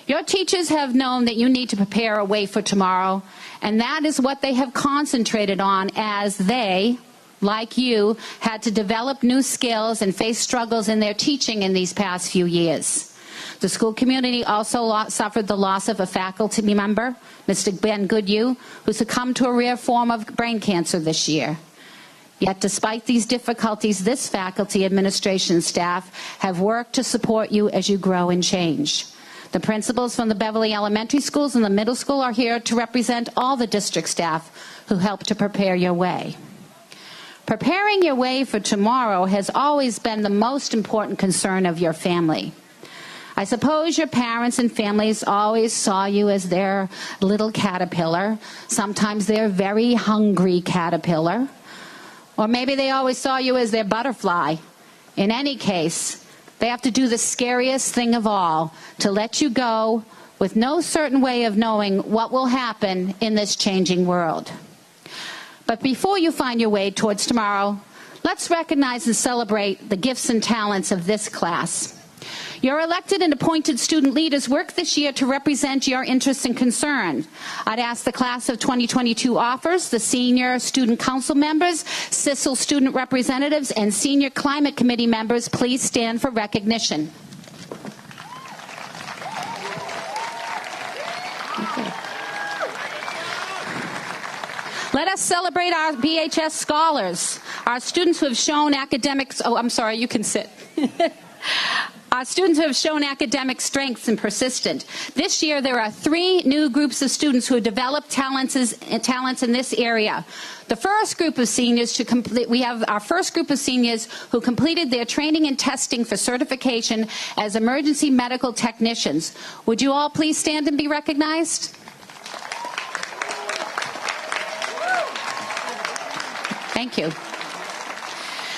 Your teachers have known that you need to prepare a way for tomorrow, and that is what they have concentrated on as they like you, had to develop new skills and face struggles in their teaching in these past few years. The school community also suffered the loss of a faculty member, Mr. Ben Goodyear, who succumbed to a rare form of brain cancer this year. Yet despite these difficulties, this faculty, administration, staff have worked to support you as you grow and change. The principals from the Beverly Elementary Schools and the middle school are here to represent all the district staff who helped to prepare your way. Preparing your way for tomorrow has always been the most important concern of your family. I suppose your parents and families always saw you as their little caterpillar, sometimes their very hungry caterpillar, or maybe they always saw you as their butterfly. In any case, they have to do the scariest thing of all, to let you go with no certain way of knowing what will happen in this changing world. But before you find your way towards tomorrow, let's recognize and celebrate the gifts and talents of this class. Your elected and appointed student leaders work this year to represent your interests and concerns. I'd ask the class of 2022 offers, the senior student council members, CISL student representatives, and senior climate committee members, please stand for recognition. Let us celebrate our BHS scholars, our students who have shown academics, you can sit. Our students who have shown academic strengths and persistent. This year, there are 3 new groups of students who have developed talents in this area. The first group of seniors we have our first group of seniors who completed their training and testing for certification as emergency medical technicians. Would you all please stand and be recognized? Thank you.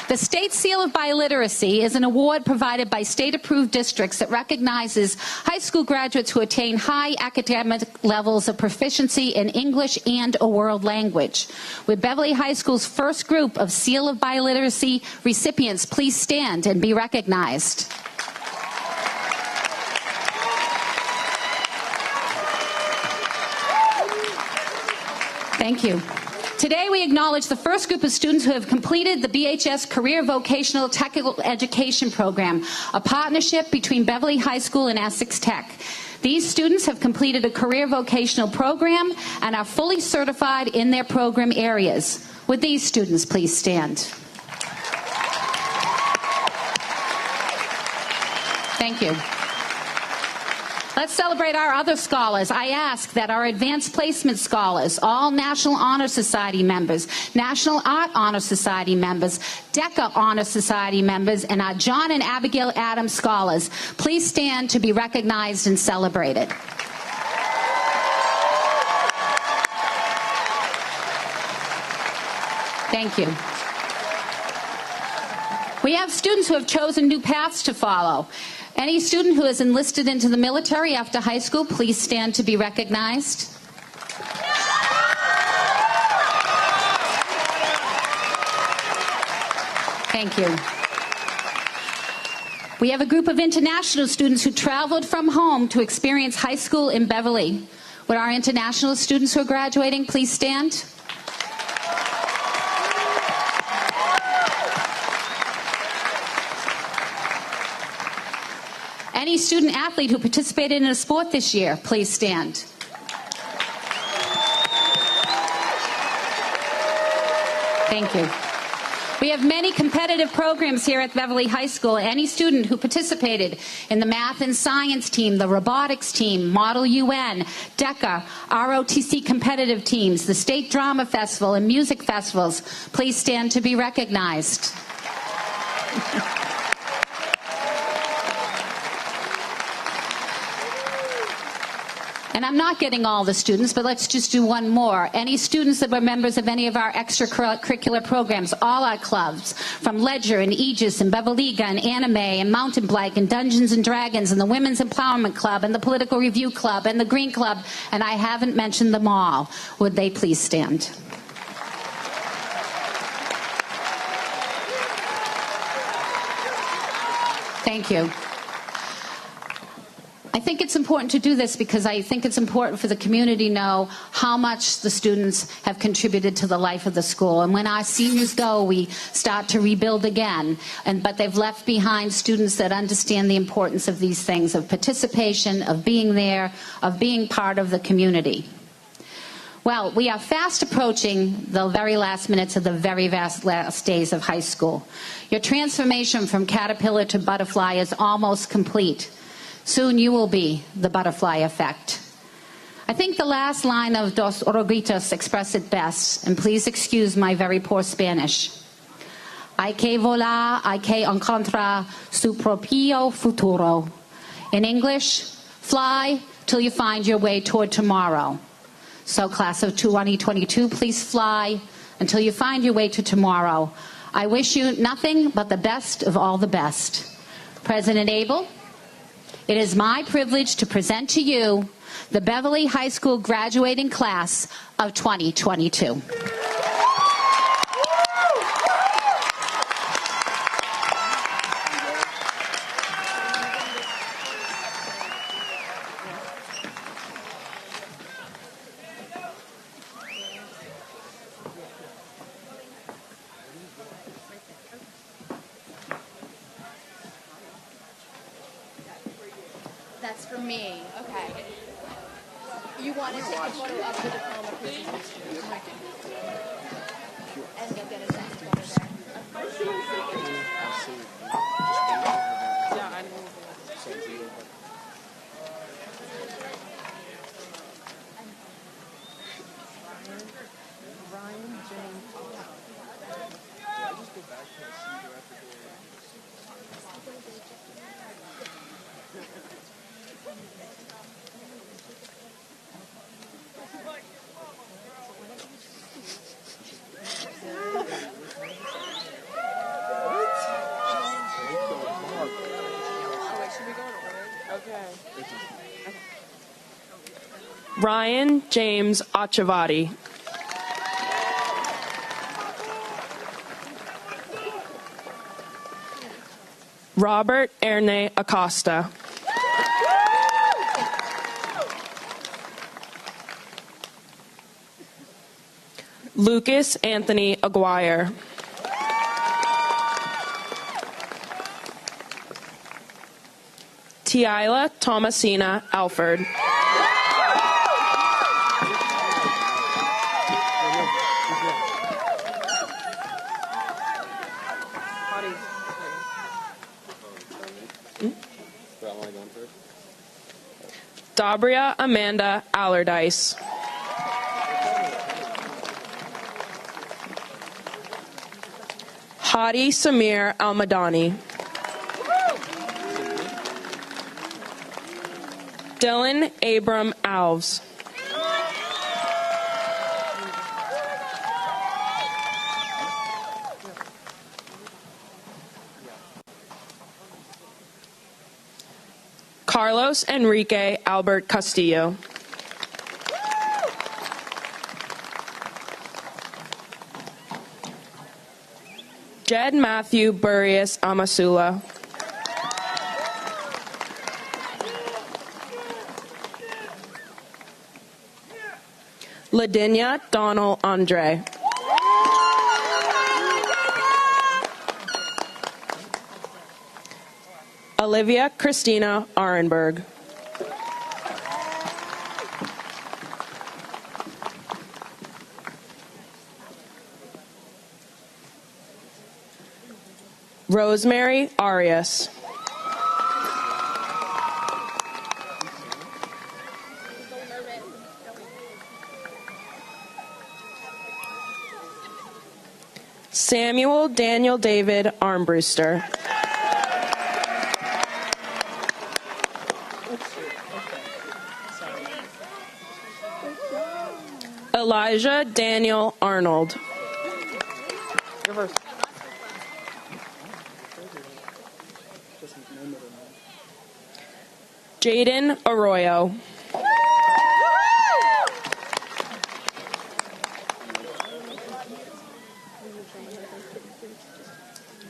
The State Seal of Biliteracy is an award provided by state-approved districts that recognizes high school graduates who attain high academic levels of proficiency in English and a world language. With Beverly High School's first group of Seal of Biliteracy recipients, please stand and be recognized. Thank you. Today we acknowledge the first group of students who have completed the BHS Career Vocational Technical Education Program, a partnership between Beverly High School and Essex Tech. These students have completed a career vocational program and are fully certified in their program areas. Would these students please stand? Thank you. Let's celebrate our other scholars. I ask that our Advanced Placement Scholars, all National Honor Society members, National Art Honor Society members, DECA Honor Society members, and our John and Abigail Adams Scholars, please stand to be recognized and celebrated. Thank you. We have students who have chosen new paths to follow. Any student who is enlisted into the military after high school, please stand to be recognized. Thank you. We have a group of international students who traveled from home to experience high school in Beverly. Would our international students who are graduating please stand? Any student athlete who participated in a sport this year, please stand. Thank you. We have many competitive programs here at Beverly High School. Any student who participated in the math and science team, the robotics team, Model UN, DECA, ROTC competitive teams, the State Drama Festival, and music festivals, please stand to be recognized. And I'm not getting all the students, but let's just do one more. Any students that were members of any of our extracurricular programs, all our clubs, from Ledger and Aegis and Beverliga and Anime and Mountain Bike and Dungeons and Dragons and the Women's Empowerment Club and the Political Review Club and the Green Club, and I haven't mentioned them all. Would they please stand? Thank you. I think it's important to do this because I think it's important for the community to know how much the students have contributed to the life of the school. And when our seniors go, we start to rebuild again. But they've left behind students that understand the importance of these things, of participation, of being there, of being part of the community. Well, we are fast approaching the very last minutes of the very last days of high school. Your transformation from caterpillar to butterfly is almost complete. Soon you will be the butterfly effect. I think the last line of Dos Oruguitos expressed it best, and please excuse my very poor Spanish. Hay que volar, hay que encontrar su propio futuro. In English, fly till you find your way toward tomorrow. So class of 2022, please fly until you find your way to tomorrow. I wish you nothing but the best of all the best. President Abel, it is my privilege to present to you the Beverly High School graduating class of 2022. That's for me. Okay. You want to take a photo of the diploma presentation. And you'll get a second photo there. Yeah, I know. Ryan James. Just go back to the seat after Ryan James Achavati. Robert Erne Acosta. Lucas Anthony Aguirre. Tiila Thomasina Alford. Dabria Amanda Allardyce. Hadi Samir Almadani. Dylan Abram Alves. Carlos Enrique Albert Castillo. Jed Matthew Burius Amasula. Ladinya Donald Andre. Olivia Christina Arenberg. Rosemary Arias. Samuel Daniel David Armbruster. Elijah Daniel Arnold. Jaden Arroyo.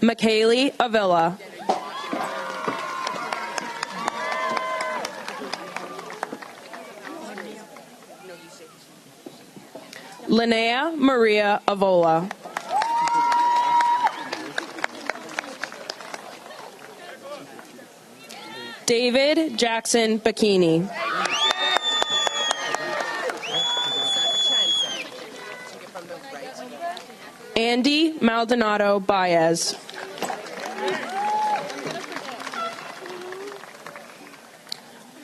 McKaylee Avila. Linnea Maria Avola. David Jackson Bikini. Andy Maldonado Baez.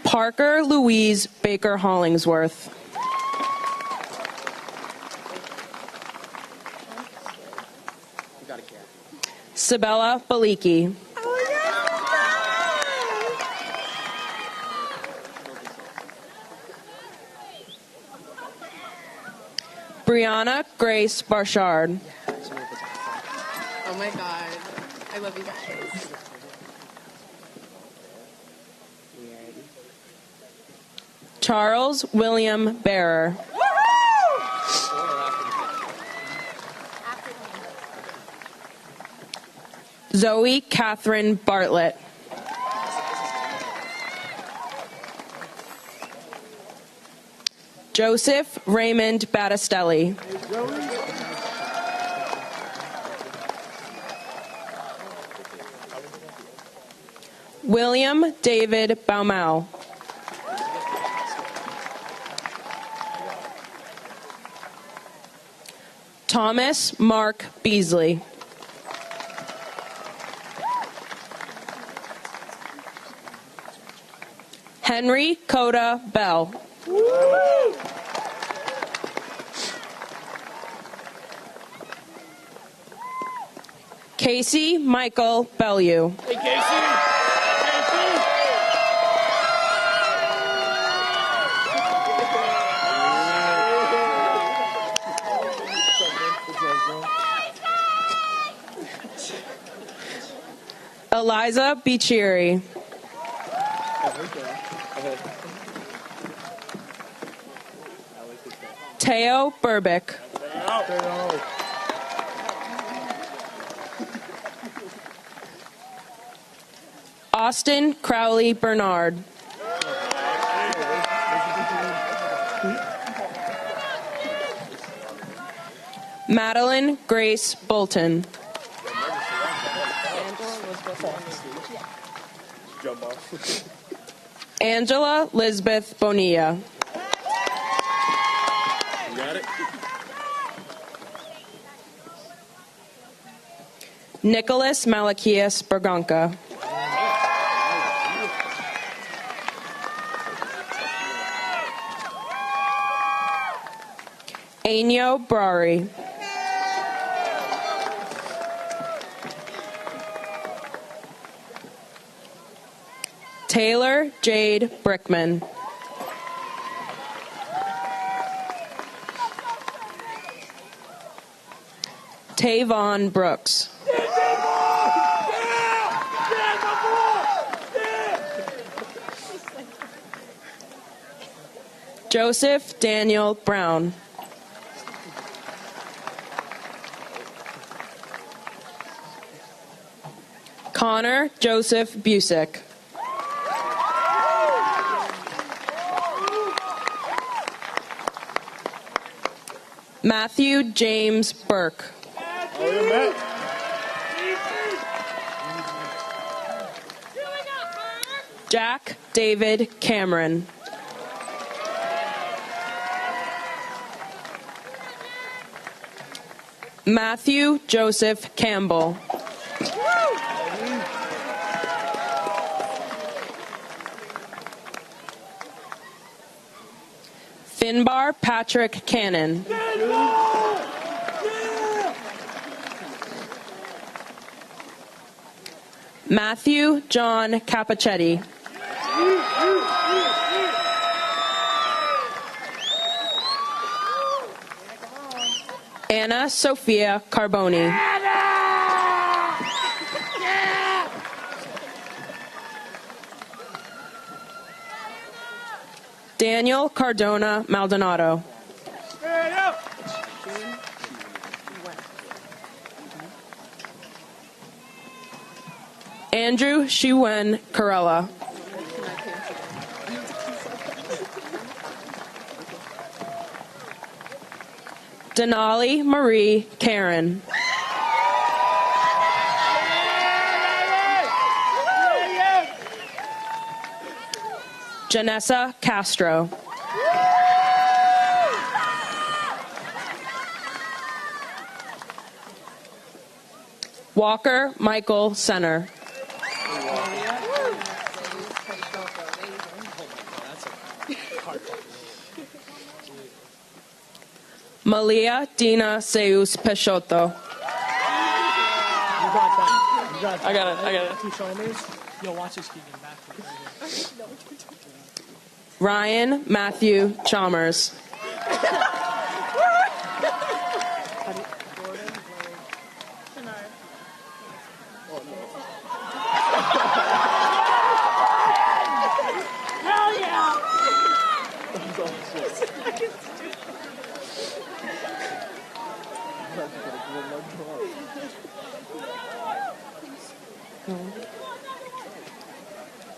Parker Louise Baker Hollingsworth. Sabella Baliki. Brianna Grace Barchard. Oh my god. I love you guys. Charles William Bearer. Zoe Catherine Bartlett. Joseph Raymond Battistelli. William David Baumau. Thomas Mark Beasley. Henry Coda Bell. Casey Michael Bellew. Hey, Casey. Eliza Bichiri. Teo Burbick. Austin Crowley Bernard. Madeline Grace Bolton. Angela Lisbeth Bonilla. Got it? Nicholas Malachias Bergonca. Ainyo Brary. Taylor Jade Brickman. Tavon Brooks. Joseph Daniel Brown. Connor Joseph Busick. Matthew James Burke. Jack David Cameron. Matthew Joseph Campbell. Finbar Patrick Cannon. Matthew John Capicetti. Anna Sophia Carboni. Daniel Cardona Maldonado. Andrew Shiwen Corella. Denali Marie Karen. Janessa Castro. Walker Michael Center. Malia Dina Seus Peixoto. I got it. Two shoulders. Yo, watch this, Keegan. Back to it. Ryan Matthew Chalmers.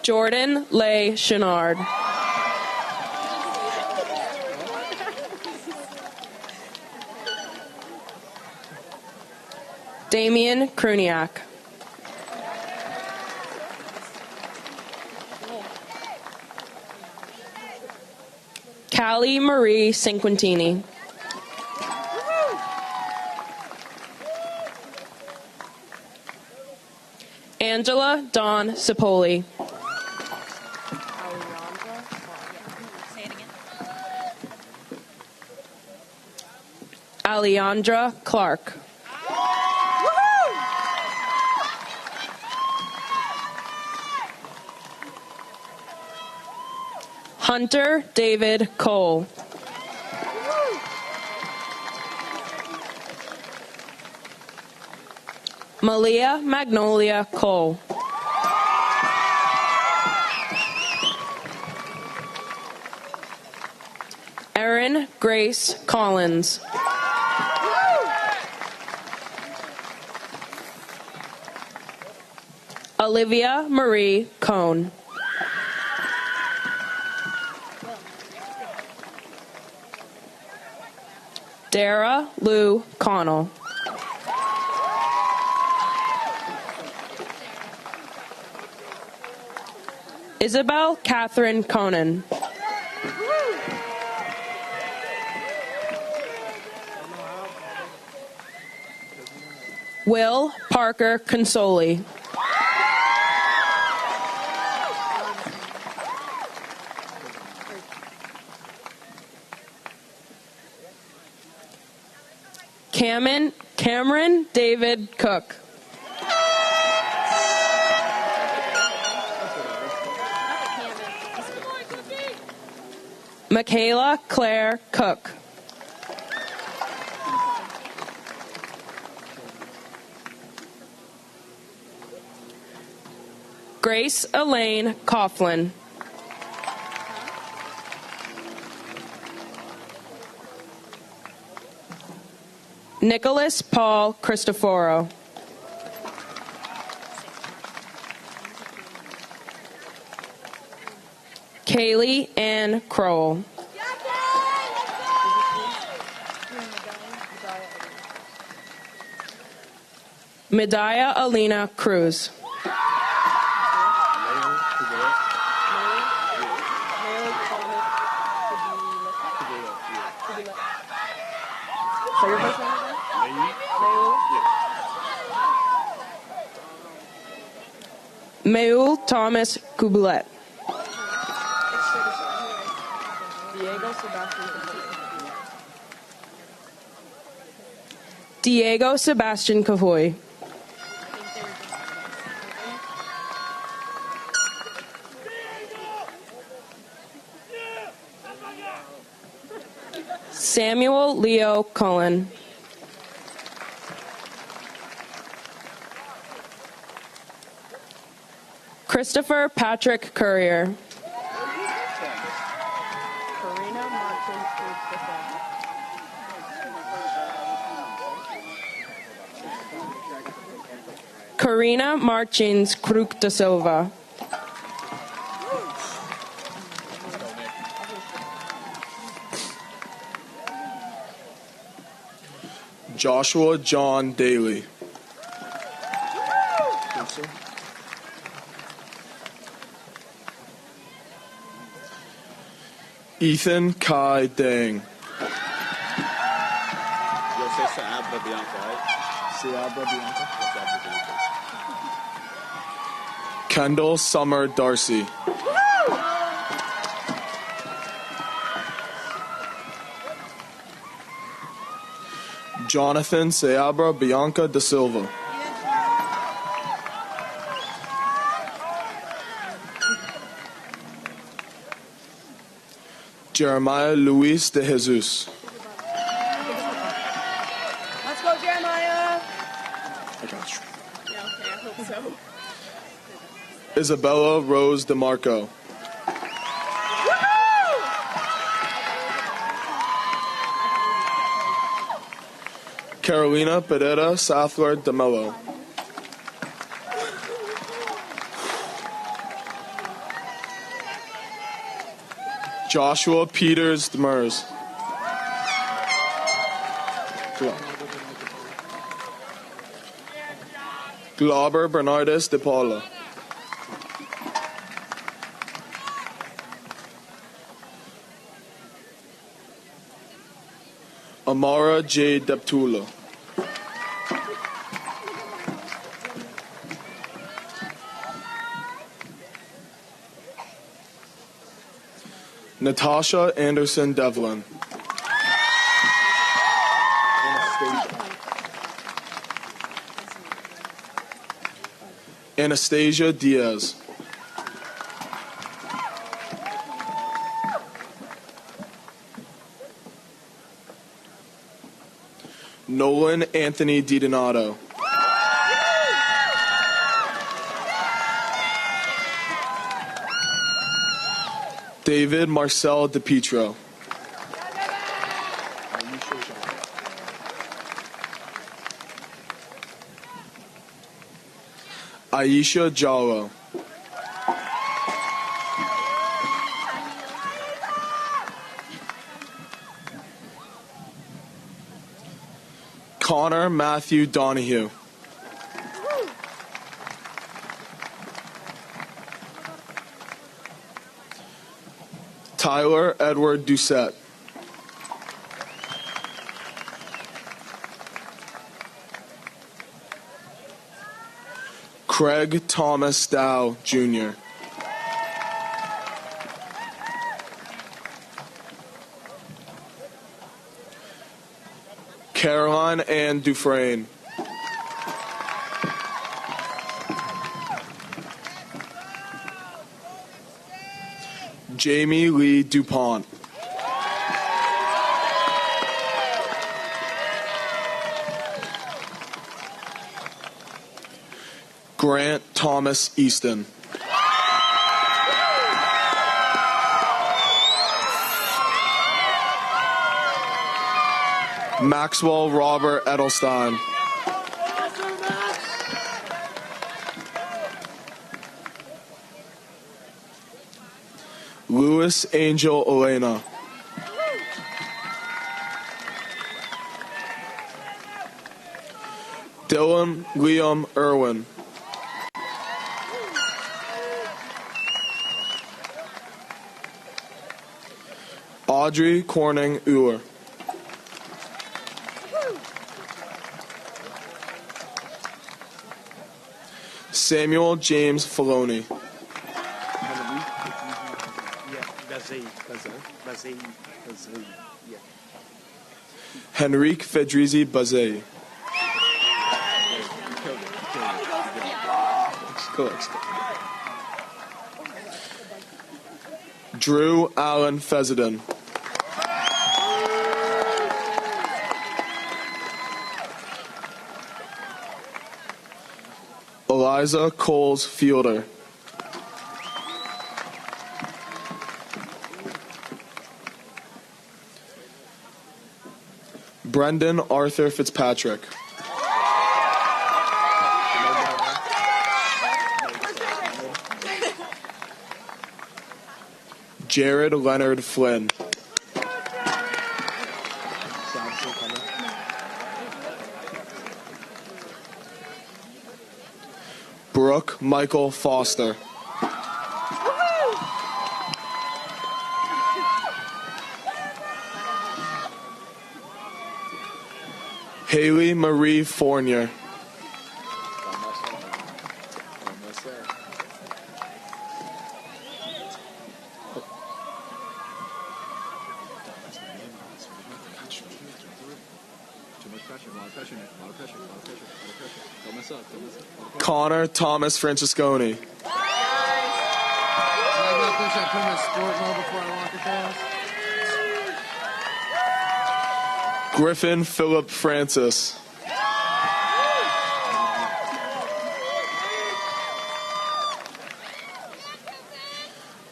Jordan Leigh Chenard. Damian Kruniak. Callie Marie Cinquintini. Angela Dawn Cipoli. Alejandra Clark. Hunter David Cole. Malia Magnolia Cole. Erin Grace Collins. Olivia Marie Cohn. Dara Lou Connell. Isabel Catherine Conan. Will Parker Consoli. Cameron David Cook. Michaela Claire Cook. Grace Elaine Coughlin. Nicholas Paul Cristoforo. Kaylee Ann Crowell. Medaya Alina Cruz. Meul Thomas Kubulet. Diego Sebastian Cavoy. Samuel Leo Cullen. Christopher Patrick Courier. Karina Martins Kruk da Silva. Joshua John Daly. Ethan Kai Dang. Kendall Summer Darcy. Jonathan Seabra Bianca da Silva. Jeremiah Luis de Jesus. Let's go, Jeremiah. I got you. Yeah, okay, I hope so. Isabella Rose DeMarco. Carolina Pereira Sathler de Mello. Joshua Peters Demers. Glauber Bernardus de Paula. Amara J. Deptula. Natasha Anderson Devlin. Anastasia Diaz. Nolan Anthony DiDonato. David Marcel DePietro. Aisha Jallo. Connor Matthew Donahue. Tyler Edward Doucette. Craig Thomas Dow, Jr. Caroline Ann Dufresne. Jamie Lee DuPont. Grant Thomas Easton. Maxwell Robert Edelstein. Louis Angel Elena. Dylan Liam Irwin. Audrey Corning Uhr. Samuel James Filoni. Henrique Fedrizi Bazay. Drew Allen Fezeden. Eliza Coles Fielder. Brendan Arthur Fitzpatrick. Jared Leonard Flynn. Brooke Michael Foster. Haley Marie Fournier. Connor Thomas Francesconi. Griffin Philip Francis.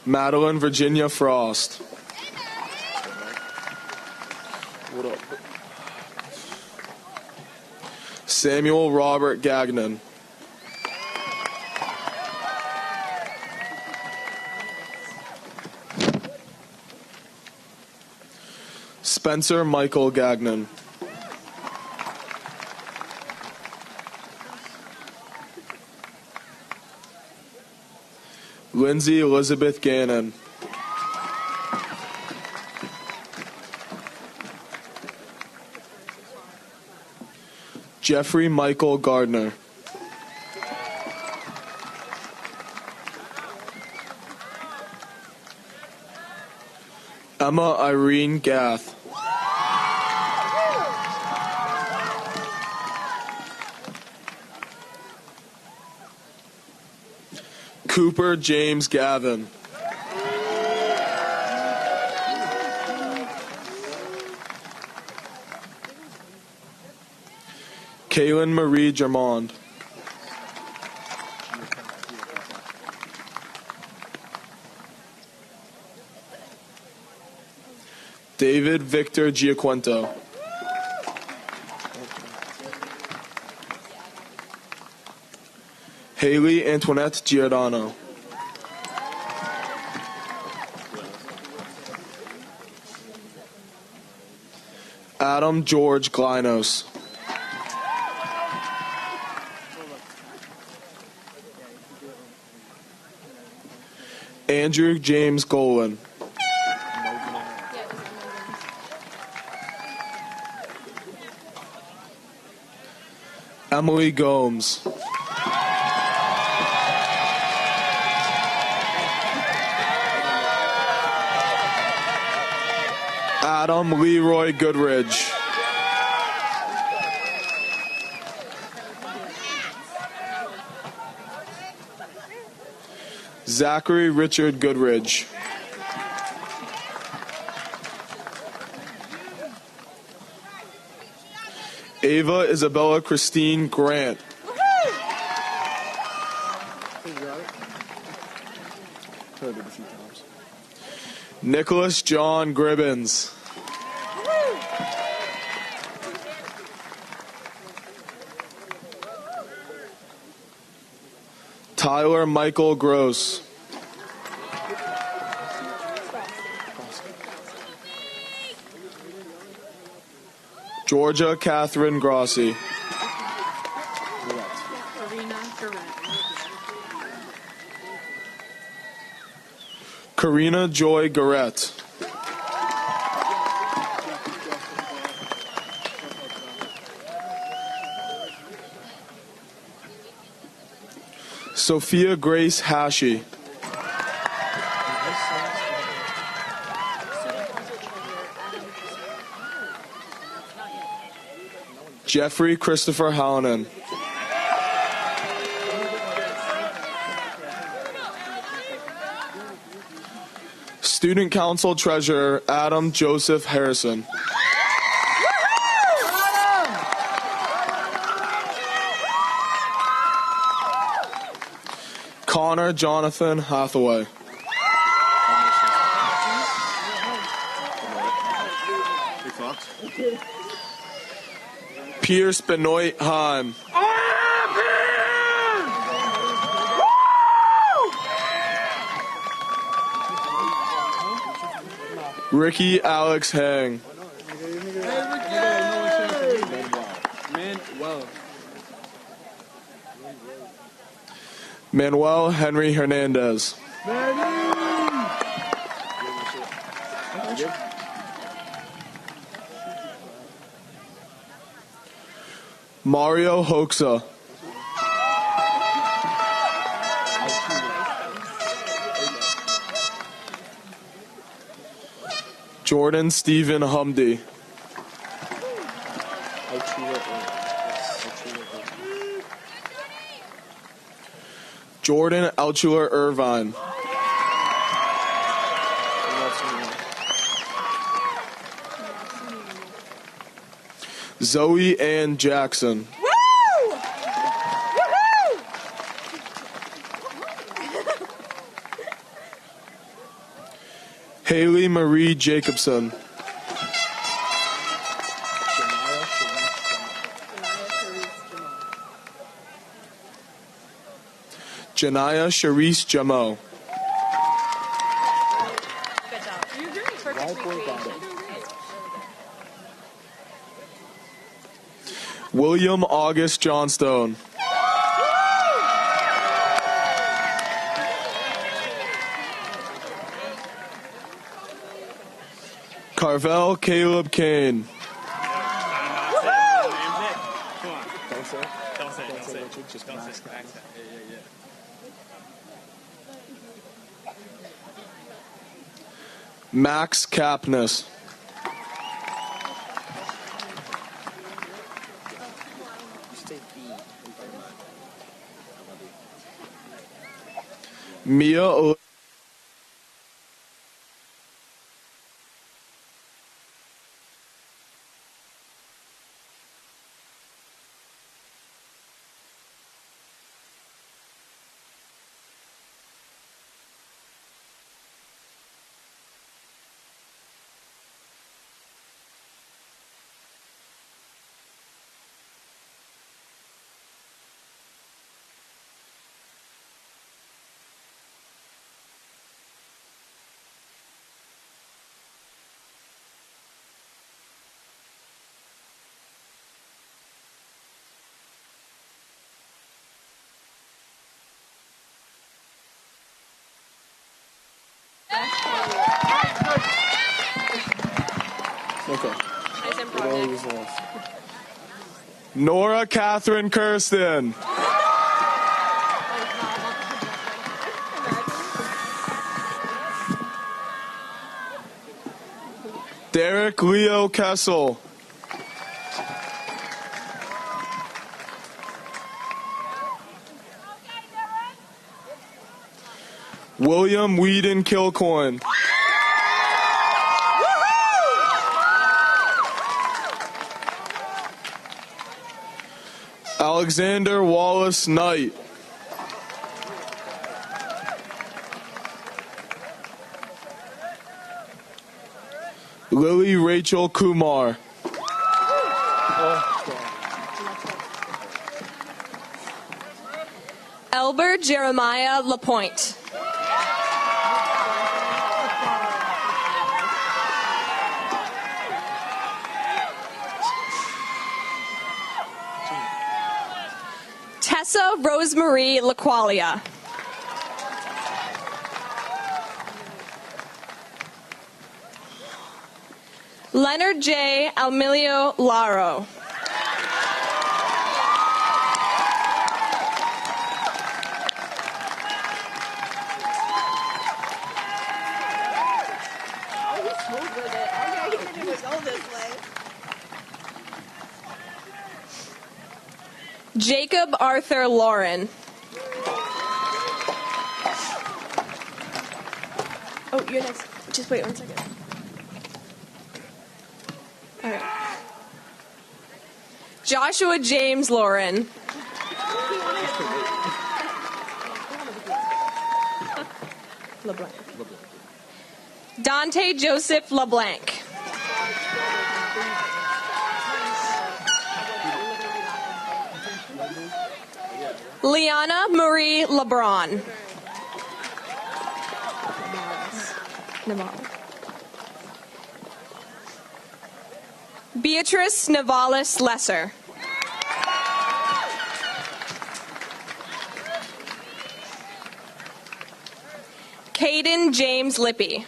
Madeline Virginia Frost. What up? Samuel Robert Gagnon. Spencer Michael Gagnon. Lindsay Elizabeth Gannon. Jeffrey Michael Gardner. Emma Irene Gath. Cooper James Gavin. Kaylin Marie Germond. David Victor Giaquinto. Haley Antoinette Giordano. Adam George Glynos. Andrew James Golan. Emily Gomes. Adam Leroy Goodridge. Zachary Richard Goodridge. Ava Isabella Christine Grant. Nicholas John Gribbins. Tyler Michael Gross. Georgia Catherine Grossi. Karina Joy Garrett. Sophia Grace Hashi. Jeffrey Christopher Hallinan. Student Council Treasurer Adam Joseph Harrison. Connor Jonathan Hathaway. Pierce Benoit Heim. Ricky Alex Hang. Manuel Henry Hernandez. Mario Hoxa. Jordan Stephen Humdy. Jordan Altuler Irvine. Zoe Ann Jackson. Haley Marie Jacobson. Janaya Sharice Jamo. Good job. You're doing perfect recreation. William August Johnstone. Carvel Caleb Kane. Max Kapnis. Mia Okay. Nora Catherine Kirsten. Derek Leo Kessel. William Whedon Kilcoyne. Alexander Wallace Knight. Lily Rachel Kumar. Elber Jeremiah Lapointe. Tessa Rosemarie Laqualia. Leonard J. Almilio Laro. Jacob Arthur Lauren. Oh, you're next. Just wait 1 second. All right. Joshua James Lauren. LeBlanc. Dante Joseph LeBlanc. Liana Marie LeBron. Beatrice Navalis Lesser. Brandon James Lippy.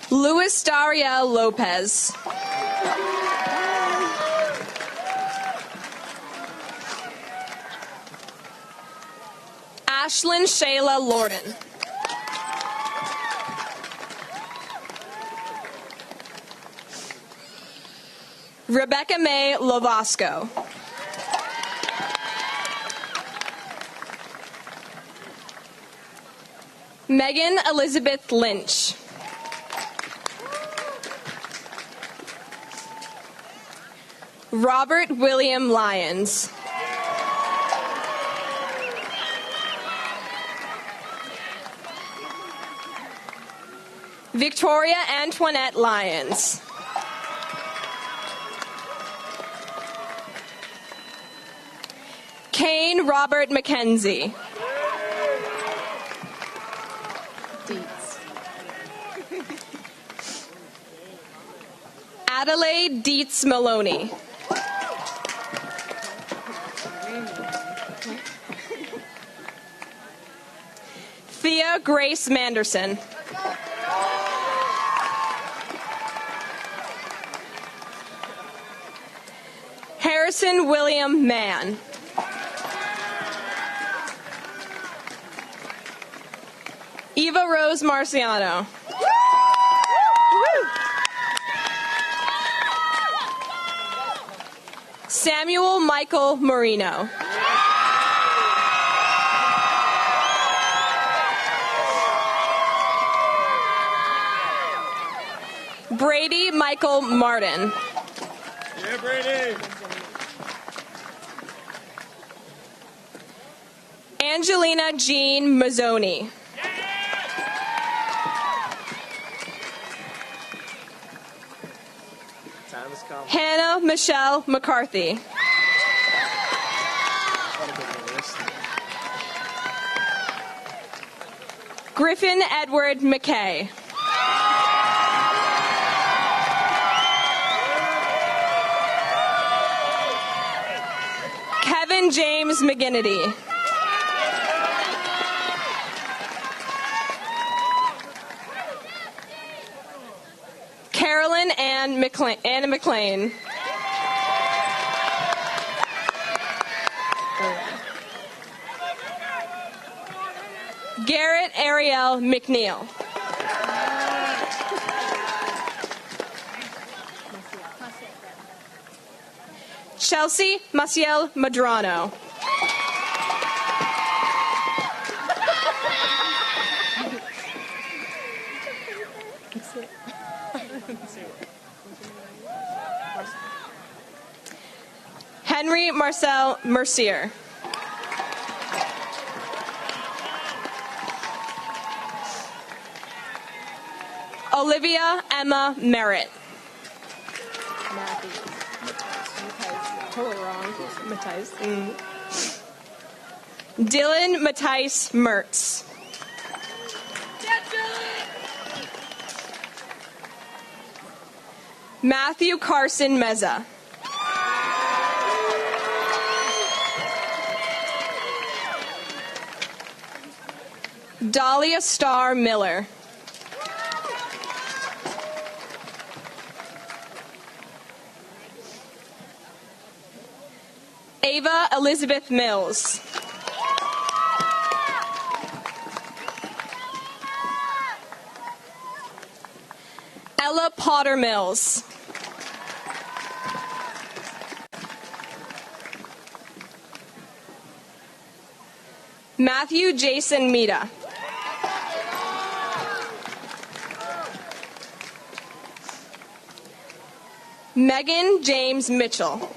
Luis Dariel Lopez. Ashlyn Shayla Lorden. Rebecca May Lovasco. Megan Elizabeth Lynch. Robert William Lyons. Victoria Antoinette Lyons. Kane Robert McKenzie. Adelaide Dietz Maloney. Thea Grace Manderson. Harrison William Mann. Eva Rose Marciano. Samuel Michael Marino. Brady Michael Martin. Yeah, Brady. Angelina Jean Mazzoni. Time has come. Hannah Michelle McCarthy. Griffin Edward McKay. Kevin James McGinnity. Carolyn Anna McLean. Garrett Ariel McNeil. Chelsea Maciel Madrano. Henry Marcel Mercier. Olivia Emma Merritt. Totally wrong. Matthijs. Dylan Matthijs Mertz. Matthew Carson Meza. Dahlia Starr Miller. Ava Elizabeth Mills. Ella Potter Mills. Matthew Jason Mita. Megan James Mitchell.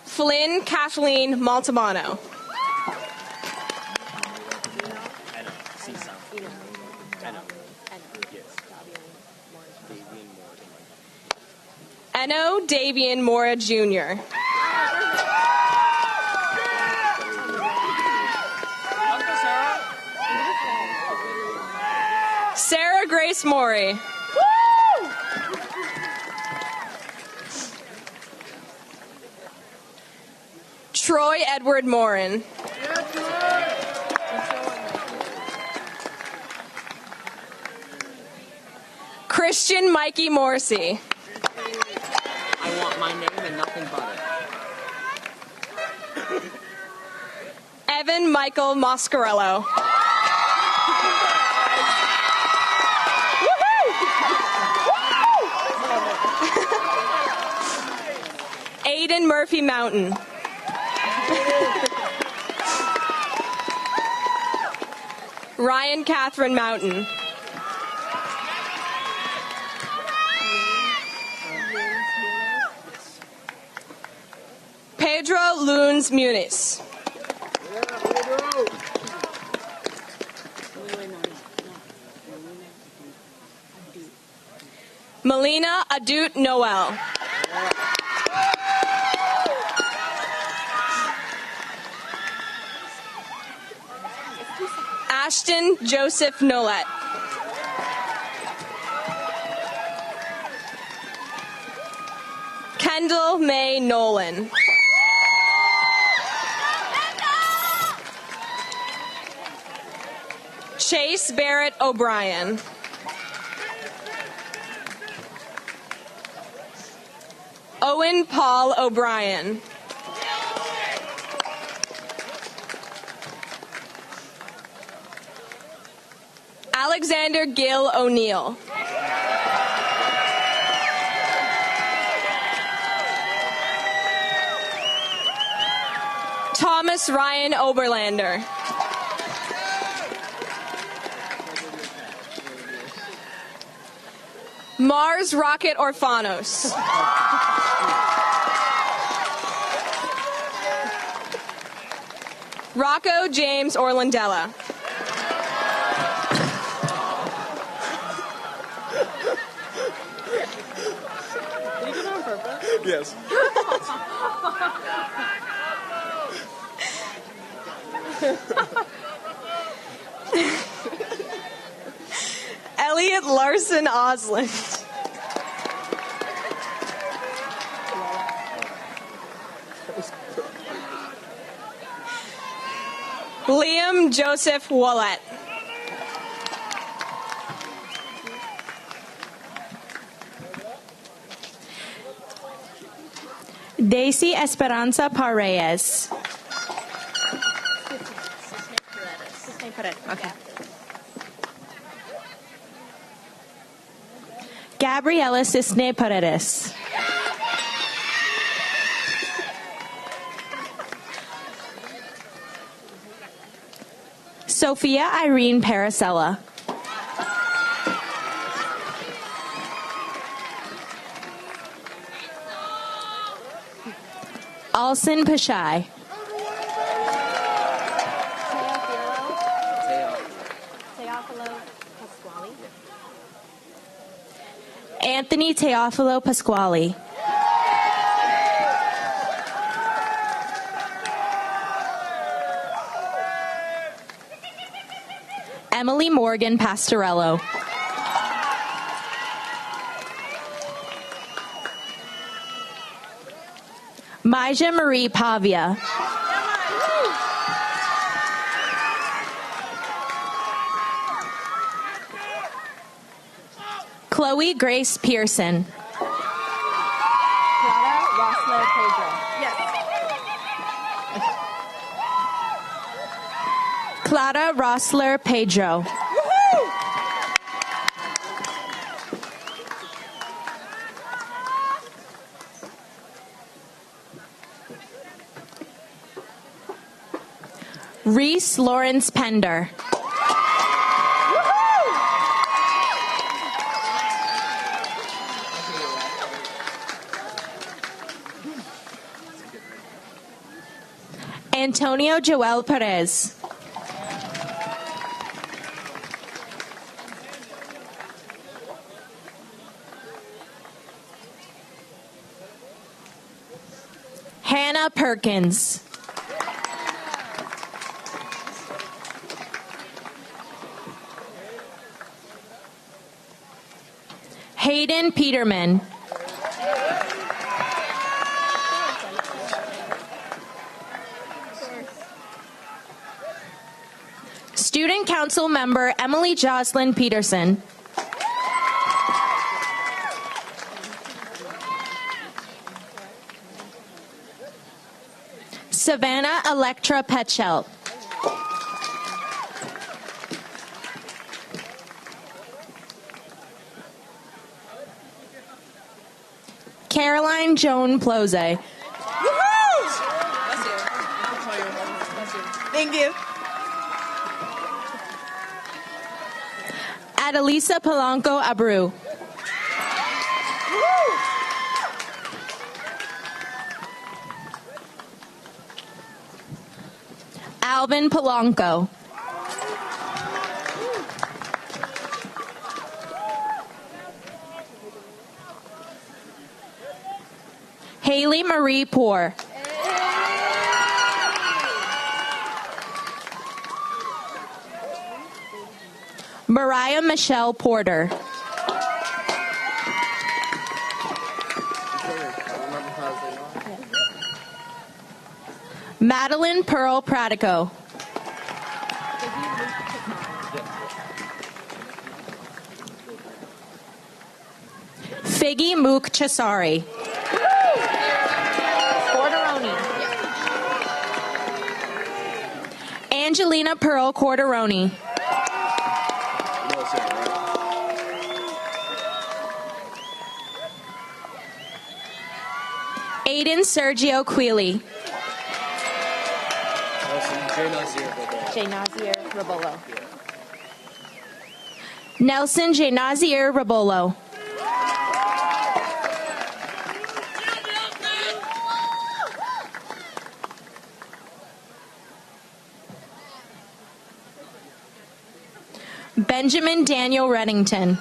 Flynn Kathleen Montalbano. Eno Davian Mora Jr. Sarah Grace Morey. Troy Edward Morin. Christian Mikey Morrissey. I want my name and nothing but it. Evan Michael Moscarello. Aiden Murphy Mountain. Ryan Catherine Mountain. Pedro Lunes Muniz. Melina Adut Noel. Ashton Joseph Nolet. Kendall May Nolan. Chase Barrett O'Brien. Owen Paul O'Brien. Alexander Gill O'Neill. Thomas Ryan Oberlander. Mars Rocket Orphanos. Rocco James Orlandella. Did you do it on purpose? Yes. Elliot Larson Osland. Liam Joseph Wallet. Daisy Esperanza Paredes. Okay. Gabriela Cisne Paredes. Sophia Irene Paracella. Alson Pashai. Anthony Teofilo Pasquale. Emily Morgan Pastorello. Maija Marie Pavia. Chloe Grace Pearson. Clara Rossler Pedro. Clara Rossler Pedro. Reese Lawrence Pender. Antonio Joel Perez. Hannah Perkins. Hayden Peterman. Student Council Member Emily Jocelyn Peterson. Savannah Electra Petschelt. Caroline Joan Plose. Thank you. Adelisa Polanco Abreu. Alvin Polanco. Haley Marie Poor. Mariah Michelle Porter. Madeline Pearl Pratico. Figgy Mook Chasari. Angelina Pearl Corderoni. Aiden Sergio Queely. J. Nazir Rabolo. Nelson J. Nazir Rabolo. Benjamin Daniel Reddington.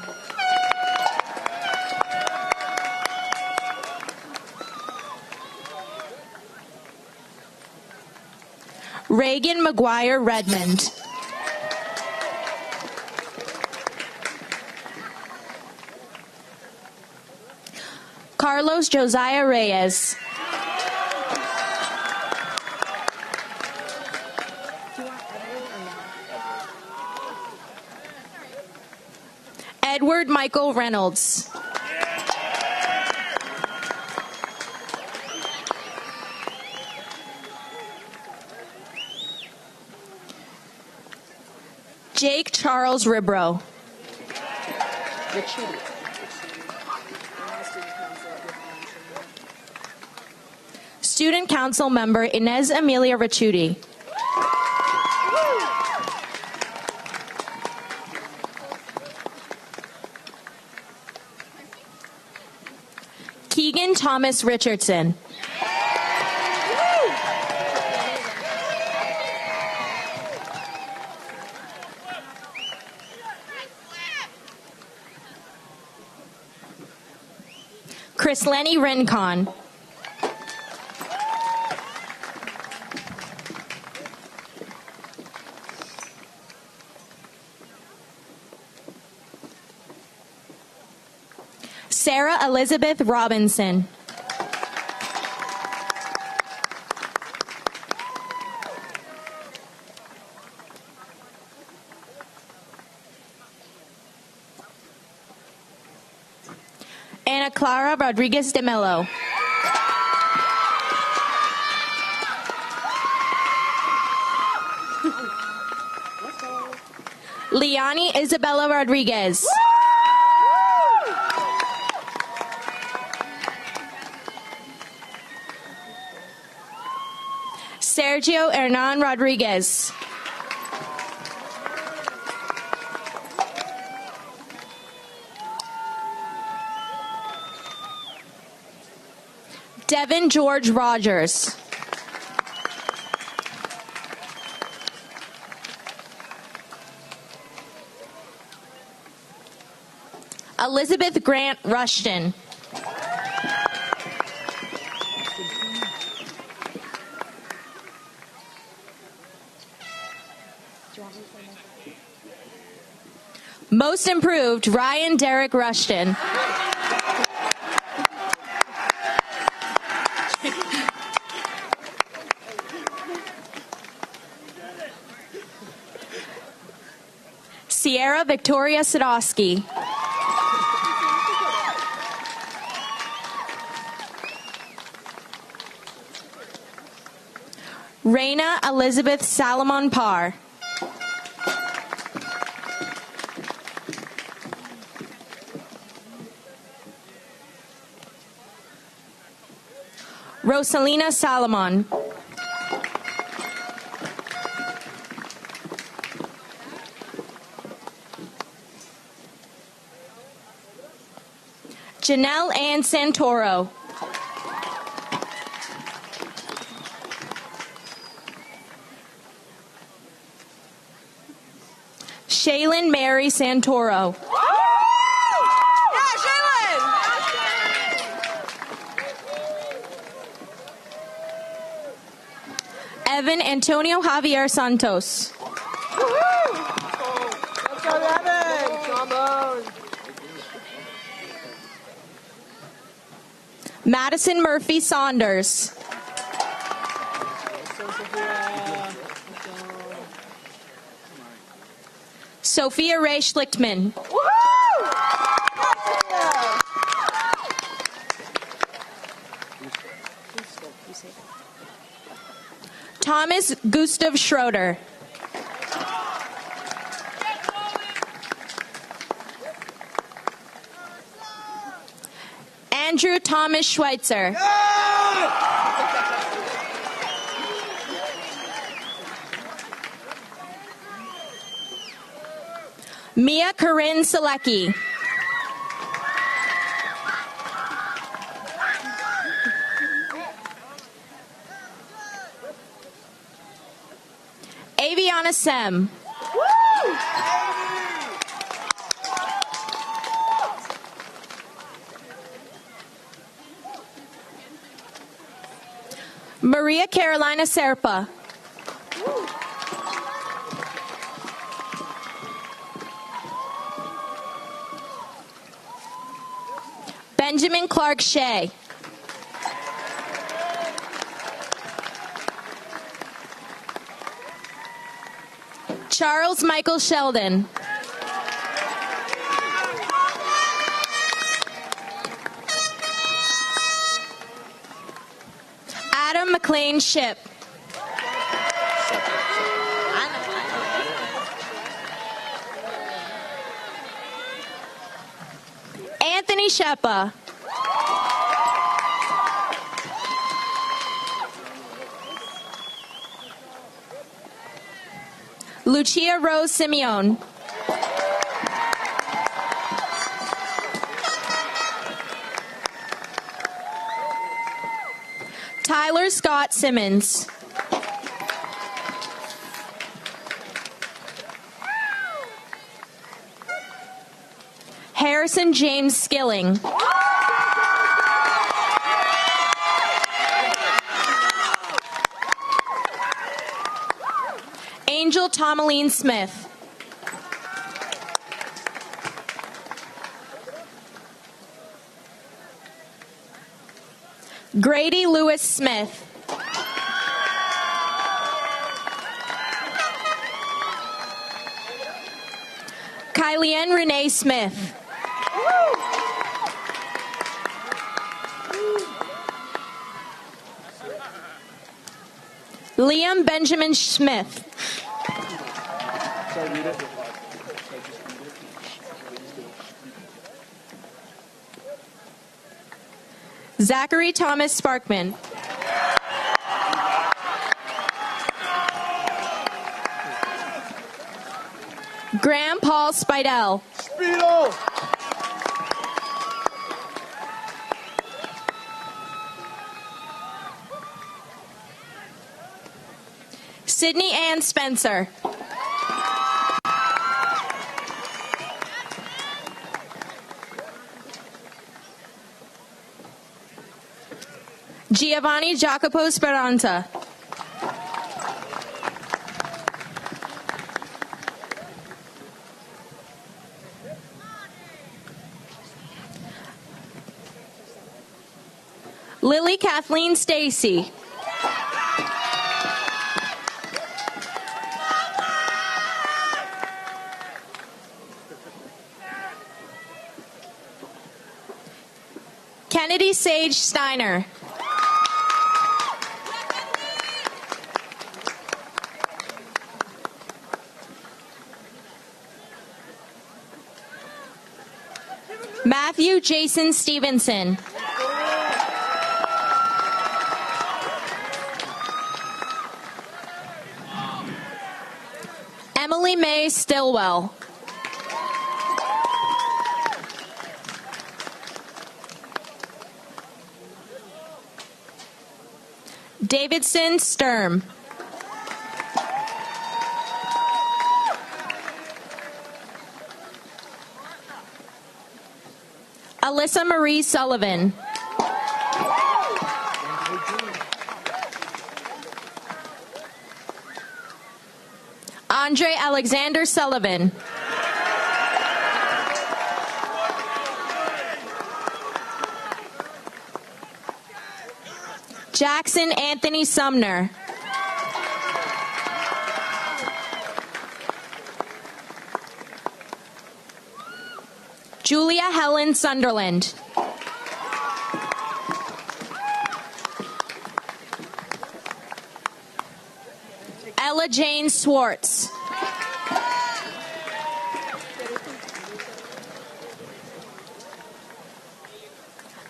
Reagan McGuire Redmond. Carlos Josiah Reyes. Edward Michael Reynolds. Jake Charles Ribro. Student Council Member Inez Amelia Ricciuti. Keegan Thomas Richardson. Chris Lenny Rincon. Sarah Elizabeth Robinson. Ana Clara Rodriguez de Mello. Liani Isabella Rodriguez. Sergio Hernan Rodriguez. Devin George Rogers. Elizabeth Grant Rushton. Most improved, Ryan Derek Rushton. Sierra Victoria Sadowski. Raina Elizabeth Salomon Parr. Rosalina Salomon. Janelle Ann Santoro. Shaylin Mary Santoro. Evan Antonio Javier Santos. Madison Murphy Saunders. Sophia Ray Schlichtman. Thomas Gustav Schroeder. Andrew Thomas Schweitzer. Mia Corinne Selecki. Aviana Sem. Maria Carolina Serpa. Benjamin Clark Shea. Charles Michael Sheldon. Adam McLean Ship. Anthony Shepa. Lucia Rose Simeon. Tyler Scott Simmons. Harrison James Skilling. Angel Tomaline Smith. Grady Lewis Smith. Kylianne Renee Smith. Liam Benjamin Smith. Zachary Thomas Sparkman. Graham Paul Spidell. Speedo! Sydney Ann Spencer. Giovanni Jacopo Speranza. Lily Kathleen Stacy. Kennedy Sage Steiner. Matthew Jason Stevenson. Emily Mae Stillwell. Davidson Sturm. Alyssa Marie Sullivan. Andre Alexander Sullivan. Jackson Anthony Sumner. Julia Helen Sunderland. Ella Jane Swartz.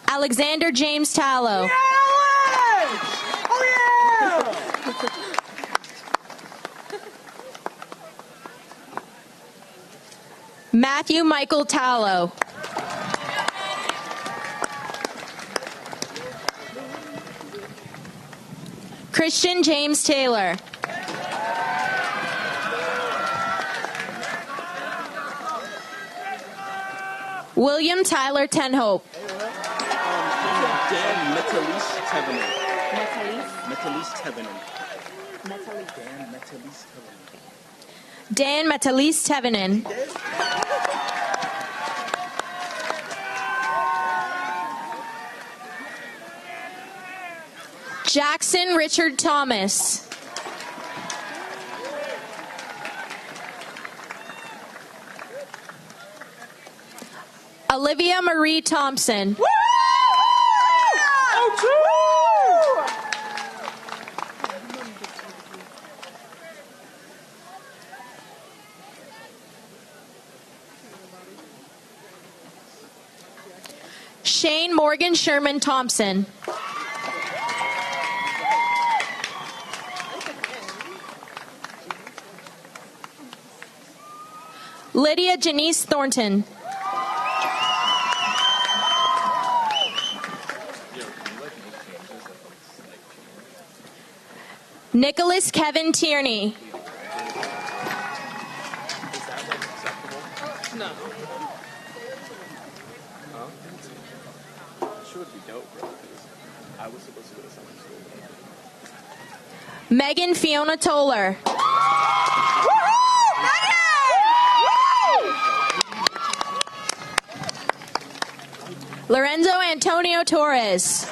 Alexander James Tallow. Matthew Michael Tallow. Christian James Taylor. William Tyler Tenhope. Dan Metalis Tevenen. Metalis Tevenen. Dan Metalis Tevenen. Jackson Richard Thomas. Olivia Marie Thompson. Shane Morgan Sherman Thompson. Lydia Janice Thornton. Nicholas Kevin Tierney. No. Sure would be dope, bro. I was supposed to go to summer school. Megan Fiona Toller. Lorenzo Antonio Torres.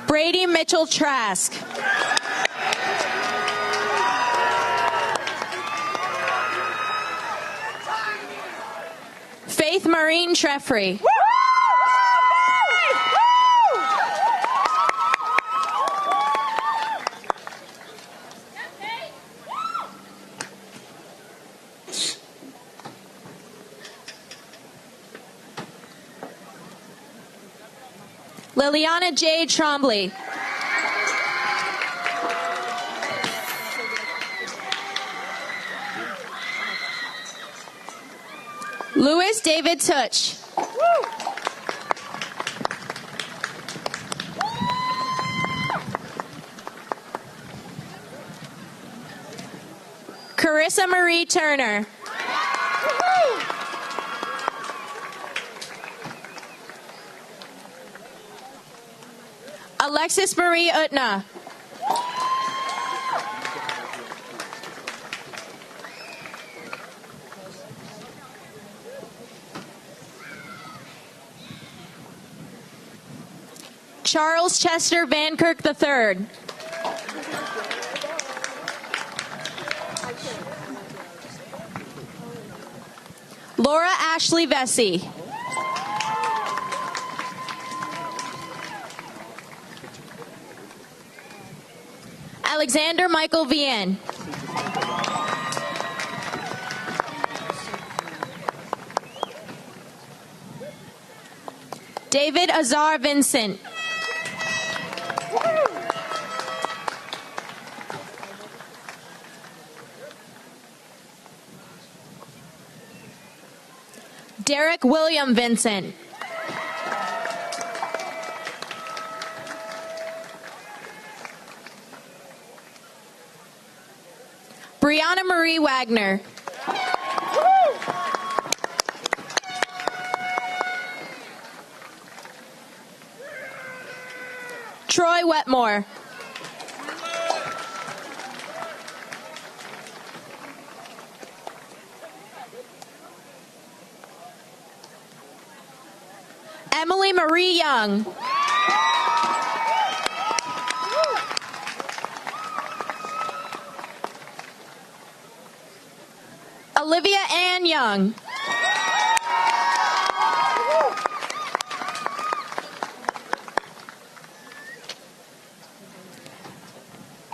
Brady Mitchell Trask. Faith Maureen Treffry. Liliana J. Trombley. Louis David Touch. Carissa Marie Turner. Alexis Marie Utna. Charles Chester Van Kirk III. Laura Ashley Vesey. Alexander Michael Vian. David Azar Vincent. Derek William Vincent. Brianna Marie Wagner. Troy Wetmore. Emily Marie Young. Olivia Ann Young.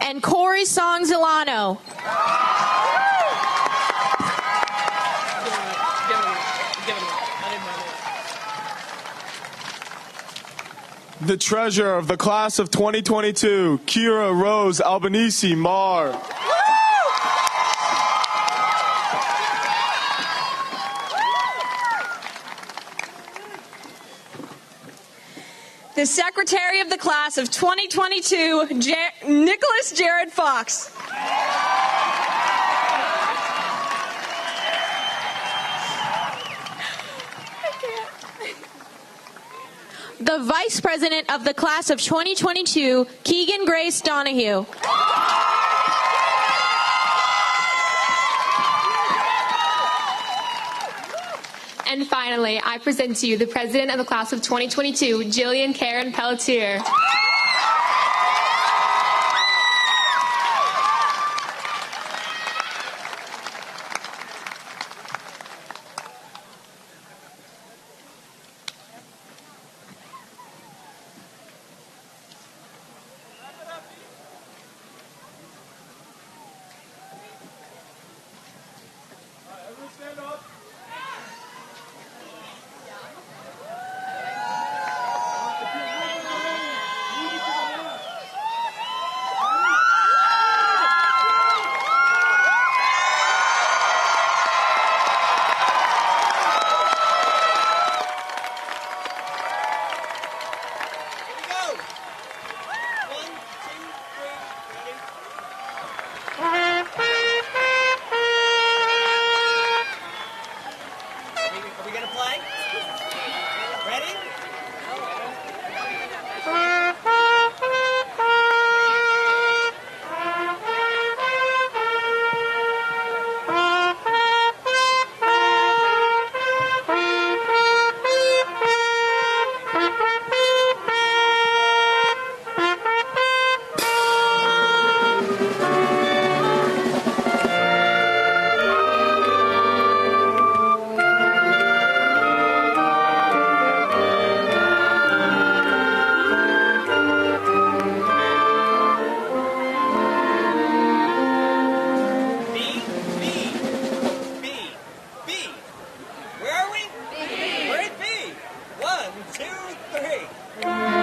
And Corey Songzilano. The treasurer of the class of 2022, Kira Rose Albanese Marr. The secretary of the class of 2022, Nicholas Jared Fox. The vice president of the class of 2022, Keegan Grace Donahue. And finally, I present to you the president of the class of 2022, Jillian Karen Pelletier. Where are we? B. We're at B. 1, 2, 3.